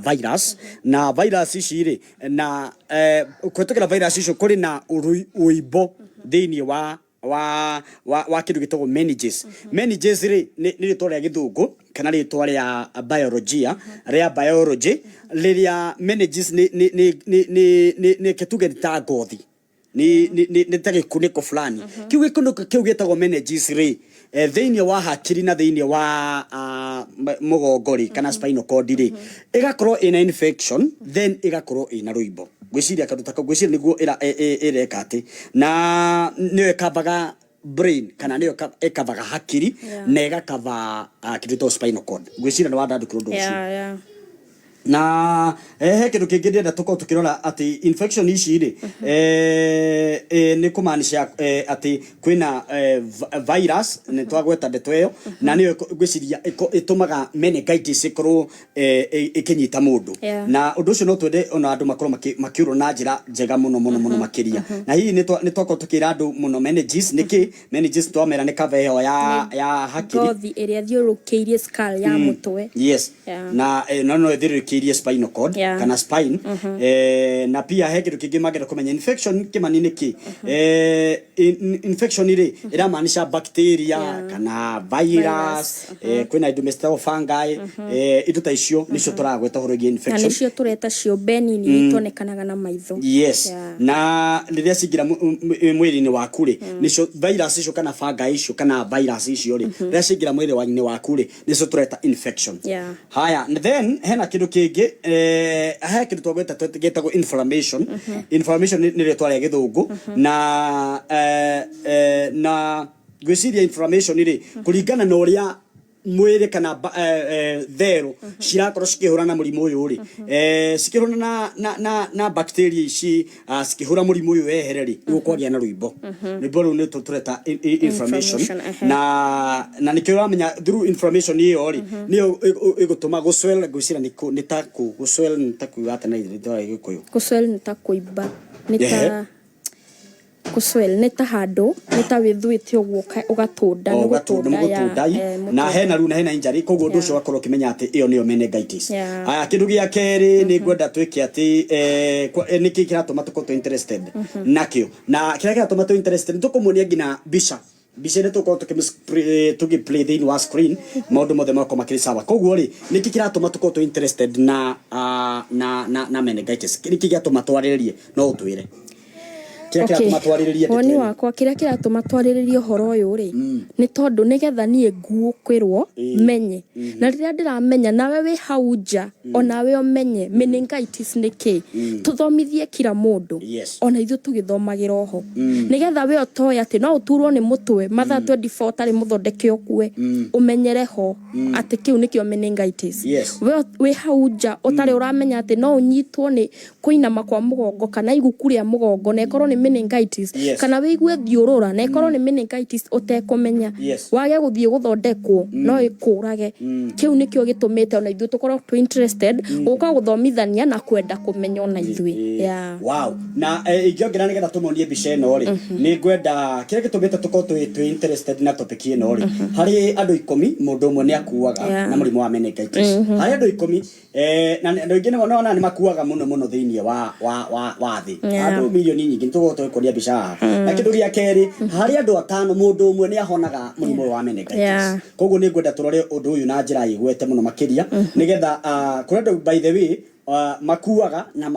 virus na virus ici ri na kwetukira virus icio kuri na uibo thiini wa wa kindu gitagwo meninges. Meninges ri ni ritwa ria githungu kana ritwa ria biology riria meninges ni kituge ta ngothi ni ta gikuniko fulani kiu gikuniko kiu gitagwo meninges ri thiini wa hakiri na thiini wa mugongori kana spinal cord ri igakorwo ina infection then igakorwo ina ruibo gwiciria kandu taka gwiciria niguo ireka ati na niyo ikabaga brain kana niyo ikabaga hakiri na igakava kindu to spinal cord gwiciria ni wanda ndukiru ndoci na he kindu kingi ndenda tuko tukirora ati infection ici ri ni kumaanisha ati kwina virus ni twagweta ndeto iyo na niyo gwiciria itumaga meningitis ikorwo ikinyita mundu na undu ucio no twende ona andu makorwo makiurwo na njira njega muno makiria na hihi ni twako tukira andu muno meningitis niki meningitis twamera ni kaveho ya hakiri ngothi iria thiurukiirie skull ya mutwe na no thiurukiirie spinal cord kana spine na pia he kindu kingi magera kumenya infection kimani niki infection iri iramaanisha bacteria kana virus kwina indo mestao fungi indo ta icio nicio turagweta horogia infection na nicio tureta cio benini itonekanaga na maitho na riria cingira mwiri-ini waku ri nicio virus icio kana fungi icio kana virus icio ri riria cingira mwiri-ini waku ri nicio tureta infection haya then hena kindu kingi he kindu twagweta twetagwo inflammation ni ritwa ria githungu na gwiciria inflammation ri kuringana na uria mwiri kana thero cirakorwo cikihura na murimu uyu ri cikihura na bacteria ici cikihura murimu uyu wehereri gukwagia na ruibo ruibo ni tureta inflammation na nikio ramenya through inflammation iyo ri niyo igutuma guswell gwicira ni ta guswell ni ta kuigata na ithito Gikuyu guswell ni ta kuiba ni ta kuswell ni ta handu ni ta withuite uguo ugatunda ni gutunda na hena ru na hena injury koguo ndu ucio akorwo kimenya ati iyo niyo meningitis aya kindu gia keri ni ngwenda twike ati niki kiratuma tuko interested nakio na kira kiratuma tu interested tukumunia ngina bica ni tuko tukiplay the in screen maundu mothe mako makiri sawa koguo ri niki kiratuma tuko interested na meningitis niki kiratuma twaririe no utwire woni wakwa kiria kiratuma twariririe horo uyu ri ni tondu nigetha nie nguukirwo menye na riria ndiramenya nawe wi hau nja ona we umenye meningitis niki tuthomithie kila mundu ona ithu tugithomagira ho nigetha we otoya ati no uturwo ni mutwe mathaa 24 tari muthondeke okue umenyere ho ati kiu nikio meningitis we hau nja utari uramenya ati no unyitwo ni kuinama kwa mugongo kana iguku ria mugongo na ikorwo ni meningitis kana wigue thiurura na ikorwo ni meningitis utekumenya wage guthie guthondekwo no ikurage kiu nikio gitumite ona ithu tukorwo tu interested uka guthomithania na kwenda kumenya ona ithui wow na ingiongira nigetha tumonie bica ino ri ni ngwenda kire gitumite tukorwo tu interested na topic ino ri hari andu 10 mundu umwe ni akuaga na murimu wa meningitis hari andu 10 na andu ingi ni makuaga muno thiini wa thi andu milioni nyingi tugo kuria bica na kindu gia keri hari andu 5 mundu umwe ni ahonaga murimu wa meningitis koguo ni ngwenda turore undu uyu na njira igwete muno makiria nigetha kurendu by the way makuaga na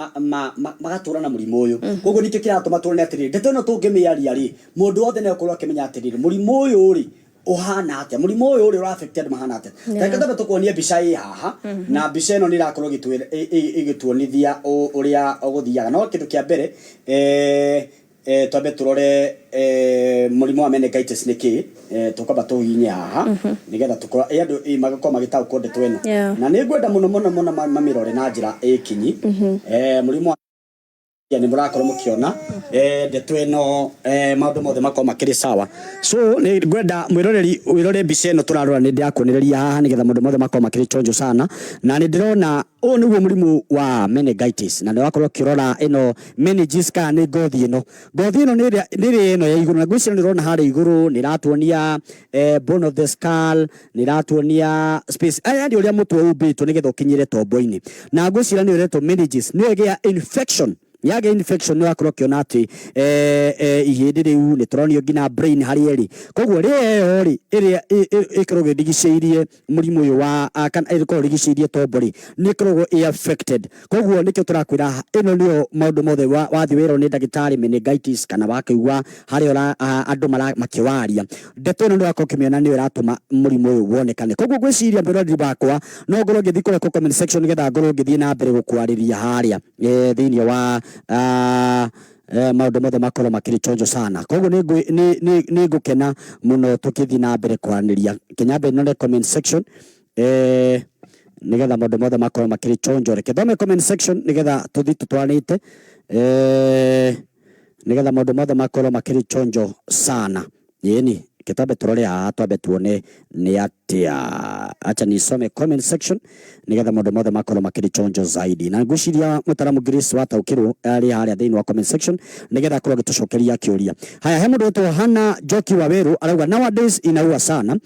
magatura na murimu uyu koguo nikio kiratuma turone atiri ndeto no tungimiaria ri mundu wothe ni akorwo akimenya atiri murimu uyu ri uhana atia murimu uyu uri affected mahana atia takataba tukonie bica i haha na bica ino ni irakorwo igituonithia uria uguthiaga no kindu kia mbere twambe turore murimu wa meningitis niki tukaba tuhinye haha nigetha tukora andu magako magitauko ndeto ino na ni ngwenda muno mamirore na njira ikinyi murimu ni murakorwo mukiona ndeto ino maundu mothe mako makiri sawa so ni ngwenda wirore bica ino turarora ni ndiakuonereria haha nigetha maundu mothe mako makiri chonjo sana na ni ndirona o niguo murimu wa meningitis na ni wakorwo kirora ino meningitis ka ni ngothi ino ni ino ya iguru na gwicira ndirona hari iguru ni ratuonia bone of the skull ni ratuonia space aya ndi uria mutwe ubitwo nigetha ukinyire tombo-ini na gwicira ni uretwo meningitis ni egia infection yage infection no akorwo kiona ati ihindi riu ni turonio ngina brain hari eri koguo rio ri iria ikorwo ndigiceirie murimu uyu wa kana ikorwo ndigiceirie tombo ri ni ikorwo affected koguo nikio turakwira ino nio maundu mothe wathi wero ni ndagitari meningitis kana wakigwa hari ora andu makiwaria ndeto ino ndio akokimeona ni iratuma murimu uyu wonekane koguo gwiciria mbirori bakwa no ngorwo ngithii kure comment section nigetha ngorwo ngithii na mbere gukwariria haria thiini wa maundu mothe makorwo makiri chonjo sana koguo ni ngukena muno tukithi na mbere kwaniria kinyambe no comment section nigetha maundu mothe makorwo makiri chonjo reke thome comment section nigetha tuthi tutwanite nigetha maundu mothe makorwo makiri chonjo sana yeni kitabe turore haha twambe tuone ni atia acha nisome comment section nigetha maundu mothe makorwo makiri chonjo zaidi na ngwiciria mutaramu Grace wa taukirwo ari haria thiini wa comment section nigetha korwo gitucokeria kiuria haya he mundu wetwo Hana Joki wa Weru arauga nowadays inaua sana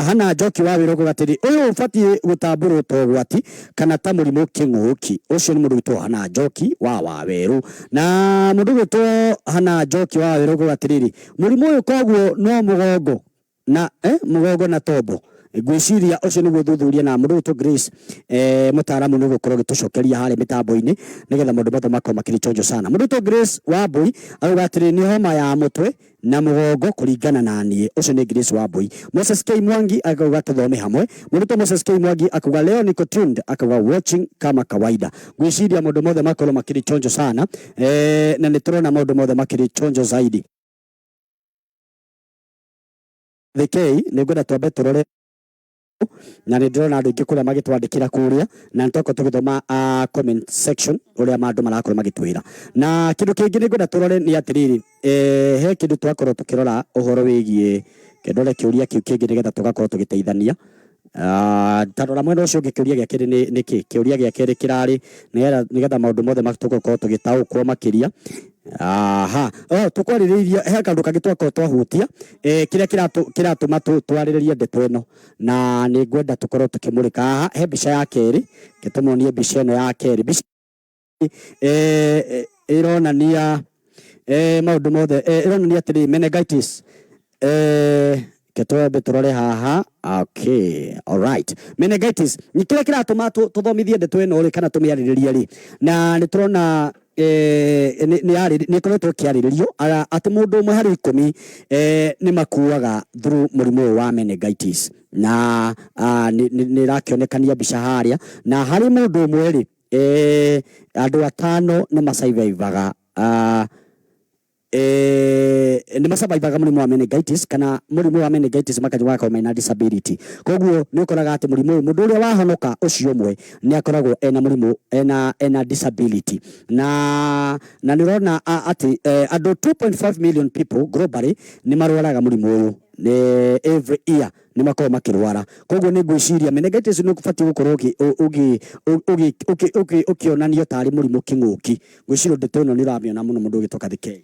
Hana Joki wa Weru gugatiri uyu ufatie gutamburwo togwati kana ta murimu king'uki ucio ni mundu wetwo Hana Joki wa Weru na mundu wetwo Hana Joki wa Weru gugatiriri murimu uyu koguo no mugongo na mugongo na tombo gwiciria ucio niguo thuthuria na mundu witũ Grace mutaramu ni gukorwo gitucokeria hari mitambo-ini nigetha mundu mothe makorwo makiri chonjo sana mundu witũ Grace wa Mbui arauga atiri ni homa ya mutwe na mugongo kuringana na nie ucio ni Grace wa Mbui Moses K Mwangi akauga tuthome hamwe mundu witũ Moses K Mwangi akauga leo niko tuned akauga watching kama kawaida gwiciria mundu mothe makorwo makiri chonjo sana na niturona mundu mothe makiri chonjo zaidi thikei ningwenda twambe turore na ni ndona andu ingi kuria magitwandikira kuria na ntoko tugithoma comment section uria mandu marakorwo magitwira na kindu kingi ningwenda turore ni atiriri he kindu twakorwo tukirora uhoro wigie kendore kiuria kiu kingi nigetha tugakorwo tugiteithania tarora mwena ucio ungi kiuria gia kiri ni ki kiuria gia kiri kirari nigetha maundu mothe matukorwo tugitaukwo makiria tukwariria he kandu kangi twakorwo twahutia kiria kiratuma twariririe ndeto ino na ni ngwenda tukorwo tukimurika haha he mbica ya keri gitumonie mbica ino ya keri mbica ironania maundu mothe ironania atiri meningitis ketwambe turore haha okay alright meningitis ni kiria kiratuma tuthomithie ndeto ino ri kana tumiariririe ri na ni turona ni koretwo kiariririo ati mundu umwe hari 10 ni makuaga through murimu wa meningitis na ni rakionekania mbica haria na hari mundu umwe ri andu 5 ni masaivaga ni masabaivaga murimu wa meningitis kana murimu wa meningitis makaja kwa maina disability koguo ni ukoraga ati murimu mundu uria wahonoka ucio umwe ni akoragwo ena murimu ena disability na nirona ati andu 2.5 million people globally ni marwaraga murimu uyu every year ni makorwo makirwara koguo ni gwiciria meningitis ni kubatie gukorwo ukionanio tari murimu king'uki gwiciria ndeto ino ni ramiona muno mundu ugitoka thike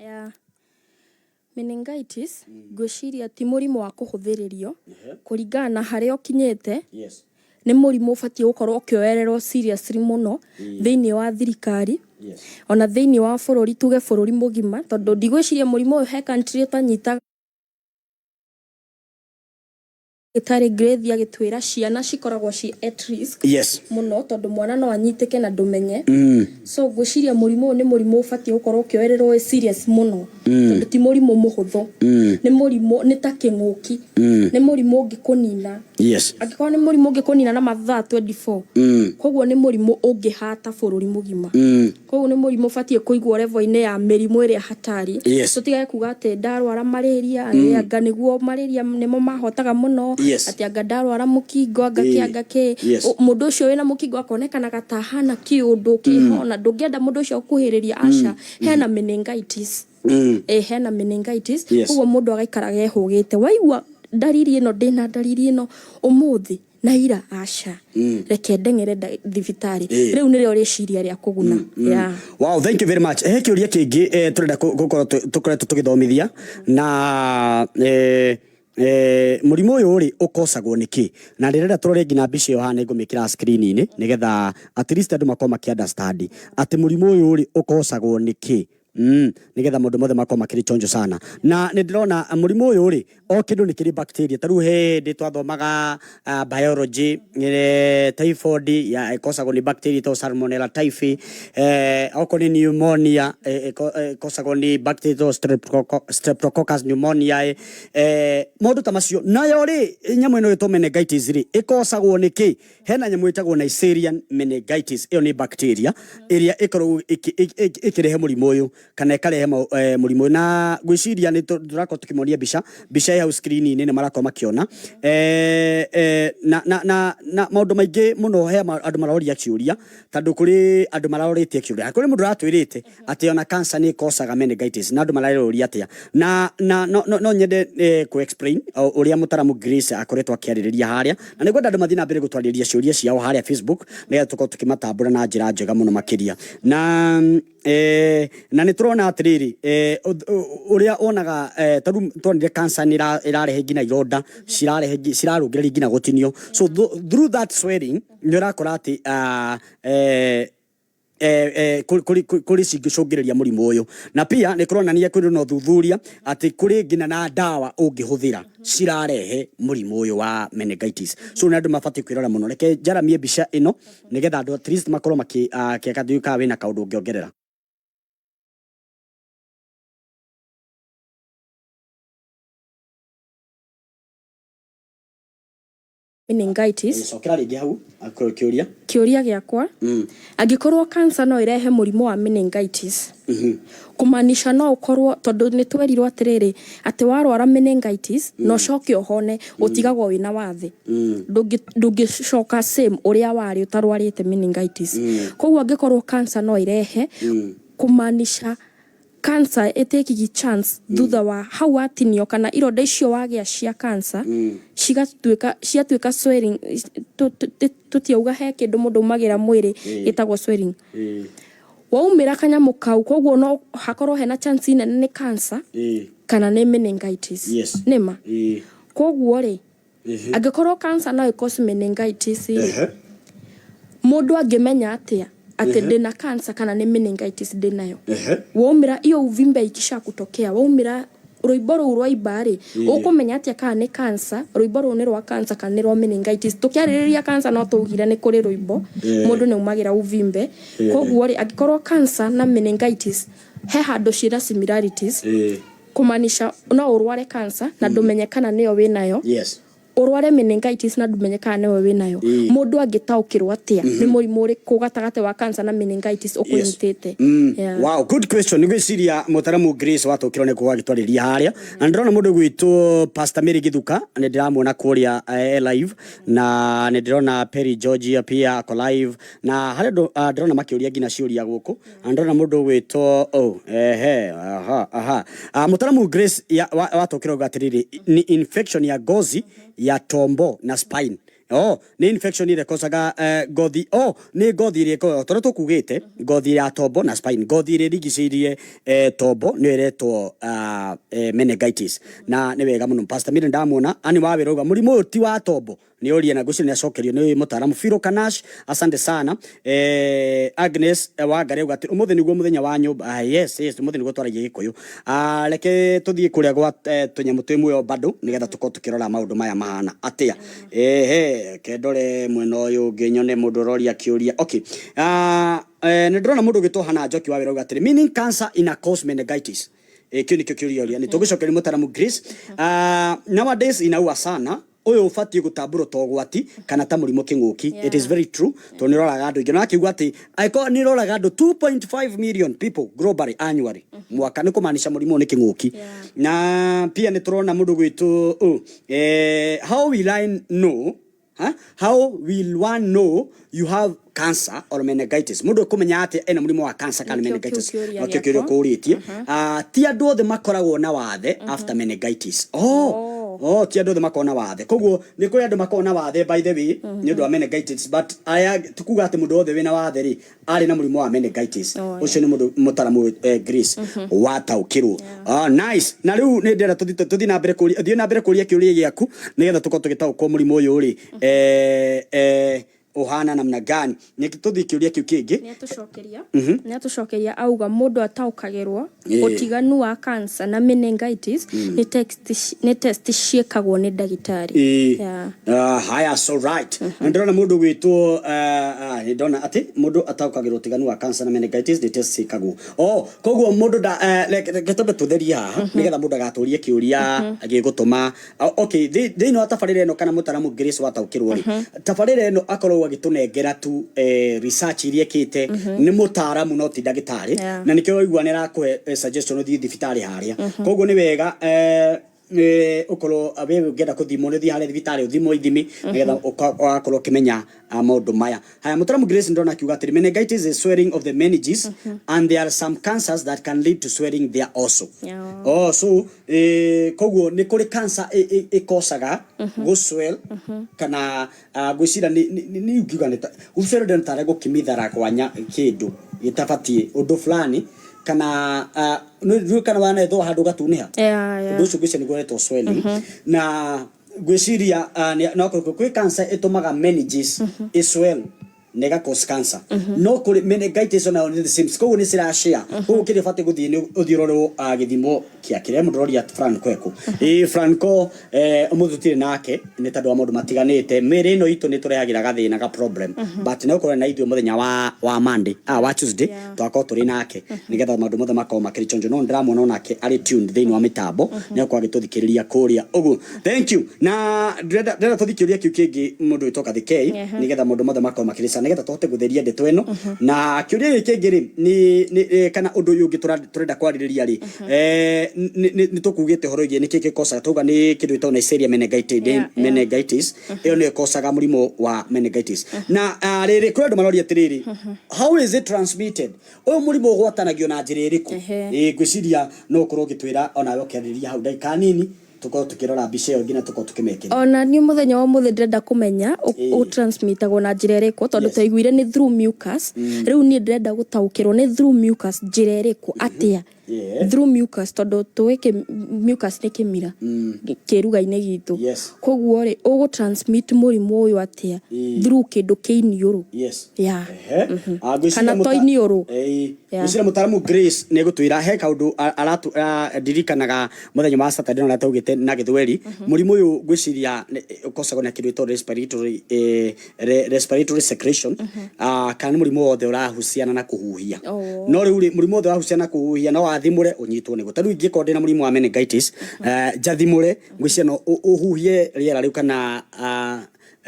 meningitis gwiciria ti murimu wa kuhuthiririo kuringana na haria ukinyete ni murimu ubatie gukorwo ukioererwo seriously muno thiini wa thirikari ona thiini wa bururi tuge bururi mugima tondu ndigwiciria murimu uyu he country utanyita itari grade ya gitwira ciana cikoragwo ci at risk muno tondu mwana no anyitike na ndumenye so gwiciria murimu ni murimu ubatie gukorwo ukioererwo serious muno tondu ti murimu muhuthu ni murimu ni ta king'uki ni murimu ungikunina agikorwo ni murimu ungikunina na mathaa 24 koguo ni murimu ungihata bururi mugima koguo ni murimu ubatie kuigwo level-ini ya mirimu iria hatari so tigae kuga ati ndarwara malaria anga niguo malaria nimo mahotaga muno ati anga ndarwara mukingo anga kianga ki mundu ucio wina mukingo akonekana gatahana kiundu kihona ndungienda mundu ucio kuhiriria aca hena meningitis hena meningitis koguo mundu agaikara gehugite waigua dariri ino ndina dariri ino umuthi na ira aca reke ndengere thibitari riu nirio riciria ria kuguna wow thank you very much kiuria kingi turenda gukorwo tukoretwo tugithomithia na murimu uyu ri ukosagwo niki na ndirenda turore ngina mbica yo hana ngumikira screen ini nigetha at least andu makoma ki understand ati murimu uyu ri ukosagwo niki nigetha mundu mothe makoma makiri chonjo sana na nindirona murimu uyu ri o kindu ni kiri bacteria taru he ndi twathomaga biology typhoid ya ikosagwo ni bacteria to salmonella typhi oko ni pneumonia ikosagwo ni bacteria to streptococcus pneumonia mundu tamacio nayo ri nyamu ino yitwa meningitis ri ikosagwo niki hena nyamu itagwo Neisseria meningitis iyo ni bacteria iria ikorwo ikirehe murimu uyu kana ikarehe murimu na gwiciria ni turako tukimonia bica ya screen ni marako makiona na maundu maingi muno he andu maroria ciuria tandu kuri andu marorite ciuria kuri mundu ratwirite ati ona cancer ni kosaga meningitis na andu mararoria atia na no nyende ku explain uria mutaramu Grace akoretwo akiaririria haria na nigwenda andu mathina mbere gutwariria ciuria ciao haria Facebook na tuko tukimatambura na njira njega muno makiria na niturona atiriri uria onaga taru tonire cancer ni irarehe ngina ironda cirarungireria ngina gutinio so through that swelling nirakora ati kuri cingicungireria murimu uyu na pia nikuronania kuri no thuthuria ati kuri ngina na dawa ungihuthira cirarehe murimu uyu wa meningitis so na andu mabati kwirora muno reke jaramie bica ino nigetha andu at least makorwo makieka thiuka wina kaundu ngiongerera meningitis okira ringi hau kiuria giakwa angikorwo cancer no irehe murimu wa meningitis kumanisha no ukorwo tondu ni twerirwo atiriri ati warwara meningitis no coke uhone utigagwo wina wathe ndungicoka same uria wari utarwarite meningitis koguo angikorwo cancer no irehe kumanisha cancer etekigi chance thutha wa hau atinio kana ironda icio wagia cia cancer ciatuika swelling tutiauga he kindu mundu umagira mwiri itagwo swelling waumira kanyamu kau koguo no hakorwo hena chance nene ni cancer kana ni meningitis nima koguo ri angikorwo cancer no cause meningitis mundu angimenya atia ati ndina cancer kana ni meningitis ndinayo waumira iyo uvimbe ikisha kutokea waumira roibo rwa ibari ukumenya atia kana ni cancer roibo rwa ni rwa cancer kana ni rwa meningitis tukiaririria cancer no tugire ni kuri roibo mundu ni umagira uvimbe koguo ri agikorwo cancer na meningitis he handu cira similarities kumanisha no urware cancer na ndumenyekana niyo winayo urware meningitis na ndumenyekana niwe winayo mundu angitaukirwo atia ni murimu uri kugatagate wa cancer na meningitis ukunyitite wow good question ngwiciria mutaramu Grace wataukirwo ni kugagitwariria haria na ndirona mundu gwitwo Pastor Mary Githuka ni ndiramwona kuria live na ni ndirona Perry Georgia pia ako live na haria ndirona makiuria ngina ciuria guku na ndirona mundu gwitwo mutaramu Grace wataukirwo gatiriri ni infection ya gozi ya tombo na spine ni infection ile kosaga gothi ni gothi ile ko toro kugite gothi ya tombo na spine gothi ile rigicirie tombo ni iretwo meningitis na ni wega muno Pastor Mire ndamuona ani wabiroga murimu ti wa tombo ni orie na gucini acokerio ni mutaramu Firo Kanash asante sana Agnes wagare ugati umuthi niguo muthenya wa nyumba yes umuthi niguo twaragia Gikuyu reke tuthie kuria gwa tunyamu twimwe bado nigetha tuko tukirora maundu maya mahana atia kendore mwena uyu nginyone mundu roria kiuria okay ni ndrona mundu gitwo hana njoki wa wiroga atiri meaning cancer in a cause meningitis kio nikio kiuria ni tugicokeria mutaramu Grace nowadays inaua sana uyu ufati gutamburo togwati kana ta murimo kinguki it is very true to niroraga andu ingina akiuga ati aiko niroraga andu 2.5 million people globally annually mwaka ni kumanisha murimo ni kinguki na pia ni turona mundu gwitu how will I know how will one know you have cancer or meningitis mundu kumenya ati ena murimo wa cancer kana meningitis okay kuritie ti andu othe makoragwo na wathe after meningitis ti andu makona wathe koguo ni kuri andu makona wathe by the way ni undu wa meningitis but aya tukuga ati mundu othe wina wathe ri ari na murimu wa meningitis ucio ni mundu mutaramu Greece wa taukirwo nice na riu ni ndera tuthi na mbere kuria kiuria giaku nigetha tuko tugitaukwo murimu uyu ri uhana namna gani nikituthi kiuria kiu kingi ni atucokeria auga mundu ataukagirwo utiganu wa cancer na meningitis ni test ciekagwo ni ndagitari haya so right ndona mundu gwitwo ndona ati mundu ataukagirwo utiganu wa cancer na meningitis ni test ciekagwo koguo mundu getobe tutheria haha nigetha mundu agaturia kiuria agigutuma okay thiini wa tabarire eno kana mutaramu Grace wa taukirwo ri tabarire eno akorwo agitunengera tu research iria kite ni mutaramu no ti ndagitari na nikyo igwa ni rakuhe suggestion uthi thibitari haria koguo ni wega ukoro abe ngenda kuthimo ni thi haria thibitari uthimo ithimi nigetha ukorwo kimenya maundu maya haya mutaramu Grace ndona kiuga ati meningitis is swelling of the meninges and there are some cancers that can lead to swelling there also so koguo ni kuri cancer ikosaga go swell kana gwicira ni ukiuga ni uswell den tare gukimithara kwanya kindu gitabatie undu fulani kana ndu kana wana etho handu gatuniha ndu cugice ni gweretwo swelling na gwiciria no kuri cancer itumaga meninges iswell nega cause cancer no kuri meningitis ona the same koguo ni cirashare koguo kiri fate guthii ni uthirorwo githimo kia kire mudorori at Franco eko Franco umudhutire nake ni tandu wa mundu matiganite mere no itu ni turehagira gathina ga problem but no kore na ithu muthenya wa Monday wa Tuesday twako turi nake nigetha maundu mothe makao makiri chonjo no ndramona nake ari tuned thiini wa mitambo ni kwa gituthikiriria kuria ugu thank you na ndenda tuthikiriria kiu kingi mundu itoka the K nigetha maundu mothe makao makiri nigetha tuhote gutheria ndeto eno na kiuria kingi ri ni kana undu uyu ungi turenda kwaririria ri ni tukugite horo igi ni kiki kosa tuga ni kindu ito na seria meningitis iyo ni kosaga murimo wa meningitis na riri kuri andu marori atiriri how is it transmitted uyu murimo gwatanagio na njira iriku gwiciria no korwo gitwira ona yo kiariria hau ndagika nini tuko tukirora mbica iyo ngina tuko tukimekera ona ni muthenya wa muthe ndenda kumenya o transmitagwo na njira iriko tondu taiguire ni through mucus riu ni ndenda gutaukirwo ni through mucus njira iriko atia through mucus tondu tuwike mucus ni kimira kiruga-ini gitu koguo ri ugu transmit murimu uyu atia through kindu kiiniuru kana toiniuru gwicira mutaramu Grace ni gutwira he kaundu aratu dirikanaga muthenya wa Saturday no ratugite na githweri murimu uyu gwiciria ukosagwo na kindu ito respiratory secretion kana murimu wothe urahusiana na kuhuhia no riu murimu wothe urahusiana na kuhuhia no wathimure unyitwo ni gutaru ingiko ndina murimu wa meningitis jathimure gwiciria no uhuhie riera riu kana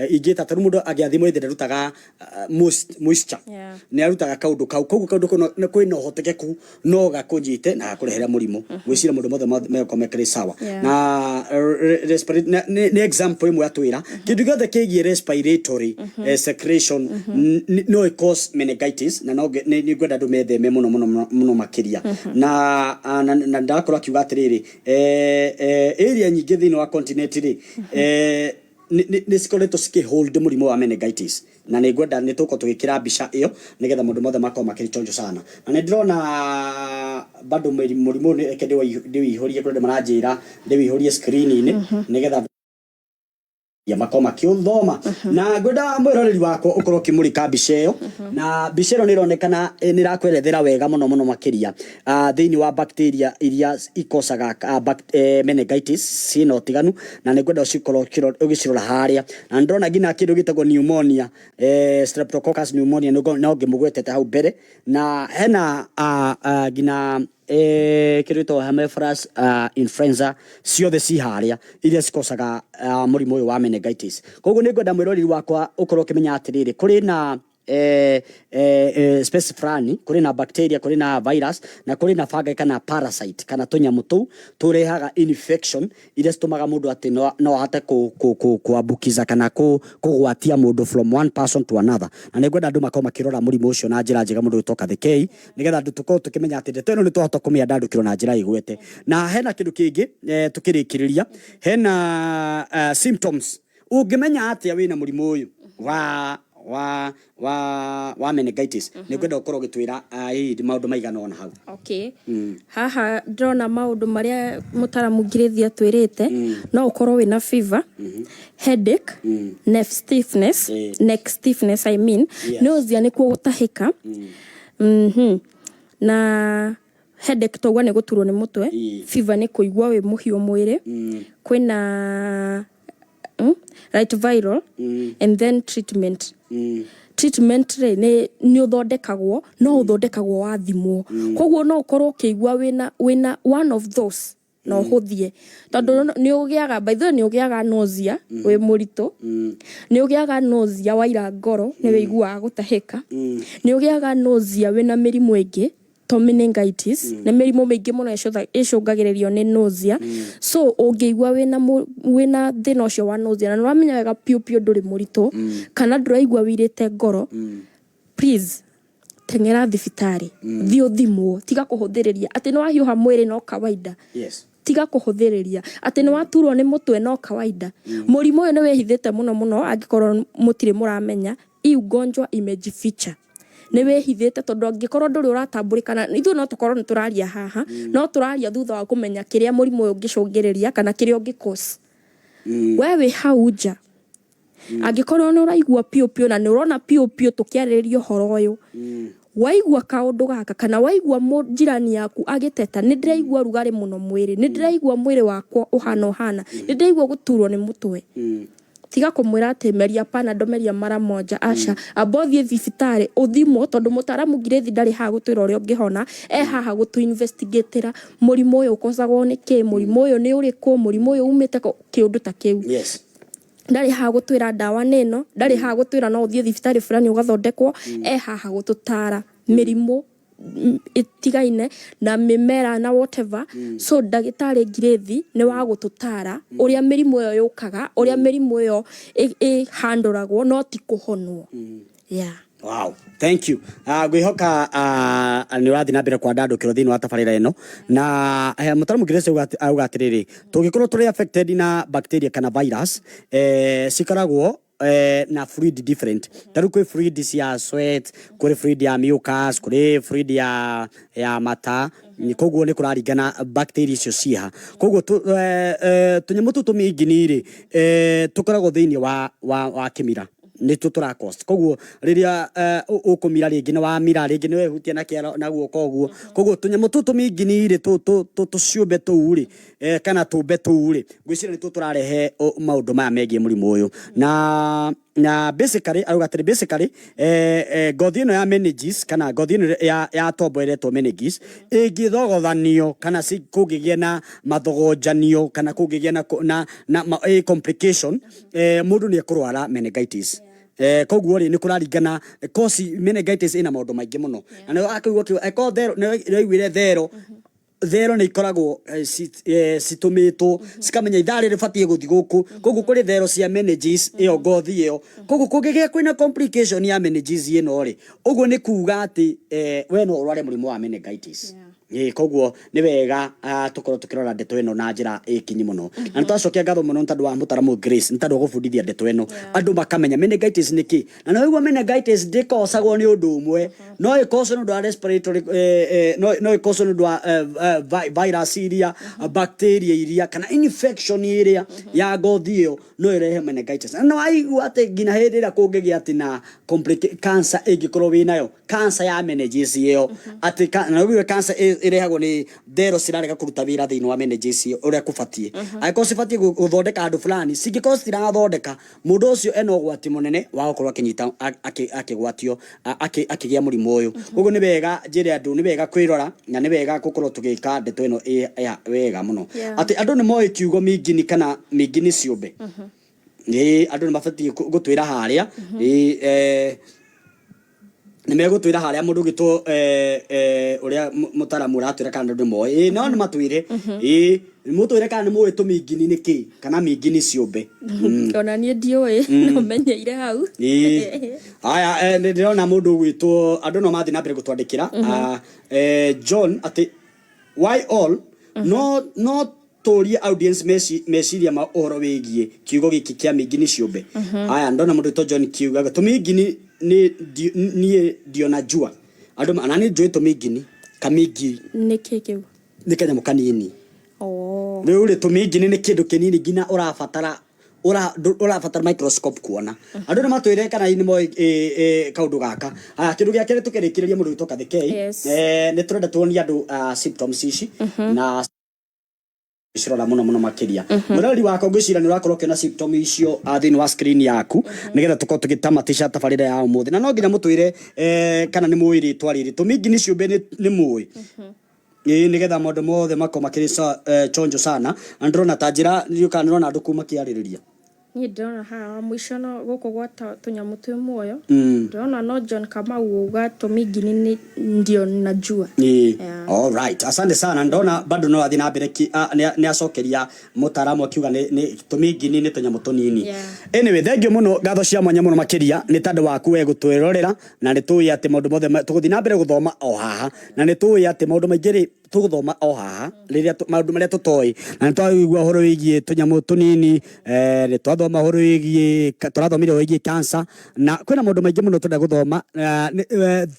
igita taru mundu agiathimure ndirutaga moisture ni arutaga kaundu koguo kaundu kwina hotekeku no gakunyite na gakurehera murimu gwicira mundu mothe mekomekere sawa na ni example imwe atwira kindu gothe kigie respiratory secretion no cause meningitis na no ni gwenda ndu metheme muno makiria na ndakora kiuga atiriri area nyingi thiini wa continent ri ni sikoleto ski hold murimo wa meningitis na ni gwenda ni tuko tugikira mbica iyo nigetha mundu mothe makao makiri chonjo sana na ni ndirona bado murimo ni kende ndiwihorie kuri maranjira ndiwihorie screen ini nigetha ya makoma kiuthoma na gwenda mwiroreri wako ukorwo kimurika mbica iyo na mbica ino nironekana nirakwerethera wega muno makiria thiini wa bacteria iria ikosaga meningitis sina utiganu na nigwenda ucikorwo ugicirora haria na ndona ngina kindu gitagwo pneumonia streptococcus pneumonia no ngimugwetete hau mbere na hena ngina kirito Haemophilus influenza ciothe ci haria iria cikosaga murimu uyu wa meningitis koguo ni ngwenda mwiroreri wakwa ukorwo kimenya atiriri kuri na species fulani kuri na bacteria kuri na virus na kuri na fungi kana parasite kana tunyamu tu turehaga infection iria citumaga mundu ati no ahate kuambukiza kana kugwatia mundu from one person to another na ningwenda andu makoma makirora murimu ucio na njira njega mundu utoka the K nigetha andu tukorwo tukimenya ati ndeto ino ni tuhota kumiandandukirwo na njira igwete na hena kindu kingi tukirikiriria hena symptoms ungimenya atia wina murimu uyu wa meningitis ningwenda ukorwo gitwira maundu maigana ona hau. Okay. Haha ndrona maundu maria mutaramu ngirithi atwirite no ukorwo wina fever, headache, neck stiffness I mean, nausea ni gutahika. Na headache togwa ni guturwo ni mutwe, fever ni kuigwa wi muhiu mwiri, kwina right viral and then treatment. Treatment ni uthondekagwo no uthondekagwo wathimwo koguo no ukorwo ukigwa wina one of those no huthie tondu ni ugiaga by the way ni ugiaga nausea we murito ni ugiaga nausea waira ngoro ni wiguaga gutahika ni ugiaga nausea wina mirimu ingi to meningitis na mirimu mingi muno icungagiririo ni nausea so ungiigwa wina thina ucio wa nausea na nwamenya wega piu nduri murito kana nduraigwa wirite ngoro please tengera thibitari thio thimwo tiga kuhuthiriria ati no wahiuha mwiri no kawaida tiga kuhuthiriria ati no waturwo ni mutwe no kawaida murimu uyu ni wehithite muno angikorwo mutire muramenya ugonjwa imejificha ni wehithite tondu angikorwo nduri uratamburikana ithu no tukorwo ni turaria haha no turaria thutha wa kumenya kiria murimu uyu ngicungiriria kana kiria ungicause wewe hauja angikorwo ni uraigua piu na ni urona piu tukiariririo horo uyu waigua kaundu gaka kana waigua jirani yaku agiteta ni ndiraigua rugari muno mwiri ni ndiraigua mwiri wakwa uhana ni ndiraigua guturwo ni mutwe tiga kumwira ati meria domeria mara moja asha abothie thibitari uthimwo tondu mutaramu ngirithi ndari ha gutwira uria ungihona haha gutu investigatera murimu uyu ukosagwo ni ki murimu uyu ni uriku murimu uyu umite kiundu ta kiu ndari ha gutwira dawa neno ndari ha gutwira no uthie thibitari fulani ugathondekwo haha gututara mirimu itigaine na mimera na whatever so ndagitari ngirithi ni wa gututara uria mirimu yo yukaga uria mirimu yo handoragwo no ti kuhonwo Wow, thank you. Gwihoka ni urathi na mbere kwa ndandukiro thini wa tabarira ino na mutaramu ngirese auga atiriri tungikorwo turi affected na bacteria kana virus cikaragwo na fluid different taru kwi fluid cia sweat kuri fluid ya mucus kuri fluid ya mata ni koguo ni kuraringana bacteria icio ciha koguo tunyamu tutumingini ri tukoragwo thini wa kimira ni tutura cost koguo riria ukumira ringi ni wa mira ringi ni wehutia na kiara na guo koguo tunyamu tutumingini ri tuciumbe tuuri kana tumbe tuuri gwicira ni tuturarehe maundu maya megie murimu uyu na basically ngothi ino ya meningitis kana ngothi ino ya tombo iretwo meningitis ingithogothanio kana kungigia na mathogonjanio kana kungigia na complication mundu ni ekurwara meningitis koguo ri ni kuraringana cause meningitis ina maundu maingi muno na ni akigwo eko thero ni igwire thero ni ikoragwo citumitwo cikamenya ithari ribatie guthi guku koguo kuri thero cia meningitis iyo ngothi iyo koguo kungigia kwina complication ya meningitis ino ri uguo ni kuuga ati we no urware murimu wa meningitis koguo ni wega tukorwo tukirora ndeto ino na njira ikinyi muno na nitwacokia ngatho muno ntandu wa mutaramu Grace ntandu gufundithia ndeto ino andu makamenya meningitis niki na no igwa meningitis ndikosagwo ni undu umwe no ikoso ni undu wa respiratory no ikoso ni undu wa virus iria bacteria iria kana infection iria ya ngothi iyo no irehe meningitis na waigua ati ngina hindi ira kungigia ati na cancer ingikorwo winayo cancer ya meningitis iyo ati na wiwe cancer irehagwo ni thero cirarega kuruta wira thini wa meningitis uria kubatie aiko cibatie guthondeka andu fulani cingiko citirathondeka mundu ucio eno gwati munene wa gukorwo akinyita akigwatio akigia murimu uyu uguo ni wega njire andu ni wega kwirora na ni wega gukorwo tugika ndeto ino wega muno ati andu ni moi kiugo mingini kana mingini ciumbe andu ni mabatie gutwira haria nimegutwira haria mundu gitwo uria mutaramu ratwira kana ndu moy no matwire mutwire kana muwe tumingini niki kana mingini ciumbe ona nie ndioi no menyeire hau aya ndirona mundu gwitwo andu no mathi na mbere gutwandikira John ati why all no torie audience meciria ma ohoro wigie kiugo giki kia mingini ciumbe aya ndona mundu to John kiugaga tumingini ni diona jua andu anani njui tumingini kamingi niki kiu ni kanyamu kanini riu ri tumingini ni kindu kinini ngina urabatara microscope kuona andu ni matwire kana ni mo kaundu gaka kindu gia kere tukirikiria mundu witoka the K ni turenda tuonia andu symptoms ici na ishirora muno makiria murari wako ngwicira ni urakorwo kena symptom icio thini wa screen yaku nigetha tukorwo tugitamatisha tabarira ya umuthi na no nginya mutwire kana ni muiri twariri tumingi ni ciumbe ni mui nigetha maundu mothe makoma makirisa chonjo sana androna tajira niuka nirona andu kuma kiaririria ni ndona ha mwishono guko gwata tunyamu twi muoyo ndona no John Kamau uga tumingini ni ndio najua all right asante sana ndona bado no athi na mbere ni acokeria mutaramu akiuga ni tumingini ni tunyamu tunini anyway thank you muno gatho cia mwanya muno makiria ni tandu waku we gutwirorera na ni tuyi ati maundu mothe tuguthi na mbere guthoma o haha na ni tuyi ati maundu maingiri tuguthoma o haha riria maundu maria tutoi na ni twigua horo wigie tunyamu tunini ni twathoma horo wigie turathomire wigie cancer na kwina maundu maingi muno twenda guthoma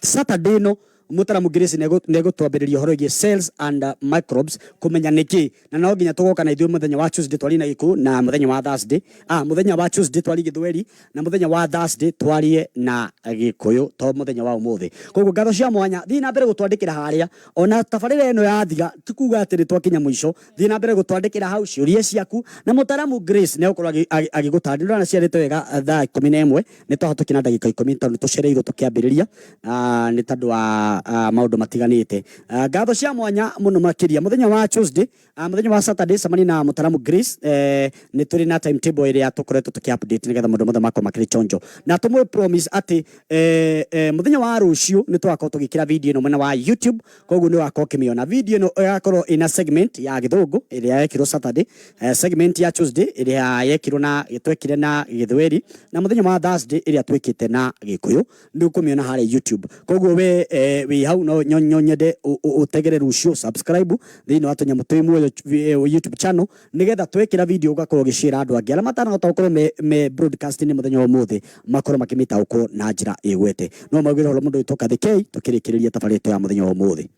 Saturday no mutaramu Grace nego twambiriria horo wigie cells and microbes kumenya niki na no nginya tugoka na ithuĩ muthenya wa Tuesday twari na Gikuyu na muthenya wa Thursday muthenya wa Tuesday twari Githweri na muthenya wa Thursday twarie na Gikuyu to muthenya wa umuthi koguo ngatho cia mwanya thi na mbere gutwandikira haria ona tabarira eno yathiga tikuga ati ni twakinya mwisho thi na mbere gutwandikira hau ciuria ciaku na mutaramu Grace ne ukorwo agigutandira na ciarite wega thaa 11 ni twahotukina ndagika 10 tondu tucereirwo tukiambiriria ni tandu wa maundu matiganite ngatho cia mwanya muno makiria muthenya wa Tuesday muthenya wa Saturday samani na mutaramu Grace ni turi na timetable iria tukoretwo tukiupdate nigetha maundu mothe makoma makiri chonjo na tumwe promise ati muthenya wa rucio ni twakorwo tugikira video ino mwena wa YouTube koguo ni wakorwo kimiona video ino yakorwo ina segment ya githungu iria yekirwo Saturday segment ya Tuesday iria yekirwo na gitwekire na Githweri na muthenya wa Thursday iria twikite na Gikuyu ndi kumiona hare YouTube koguo we hau no nyonyede utegere rucio subscribe thini wa tunyamu twi muoyo YouTube channel nigetha twekira video ugakorwo gicira andu angi ala matana gotokorwo me broadcast ni muthenya wa muthi makorwo makimita uko na njira igwete no magwira holo mundu itoka the K tukirikiriria tabarito ya muthenya wa muthi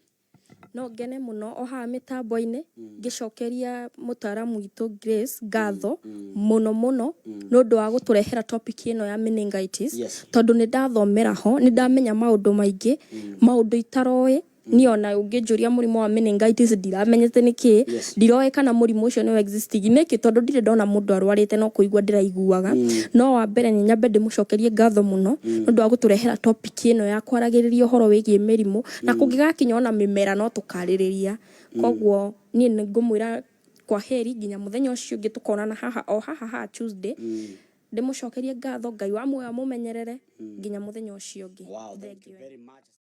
no ngene muno oha mitambo-ini ngicokeria mutaramu witu Grace ngatho muno nundu wa guturehera topic ino ya meningitis tondu ni ndathomera ho ni ndamenya maundu maingi maundu itaroe niona ungijuria murimu wa meningitis ndiramenyete niki ndiroe kana murimu ucio no existing niki tondu ndire ndona mundu arwarite no kuigua ndiraiguaga no wa mbere ni nyambe ndimucokerie ngatho muno nundu wa guturehera topic ino ya kwaragiriria horo wigie mirimu na kungigakinya ona mimera no tukaririria koguo ni ngumwira kwa heri nginya muthenya ucio ungi tukonana haha Tuesday ndimucokerie ngatho Ngai wa muoyo amumenyerere nginya muthenya ucio ungi. Thank you very much.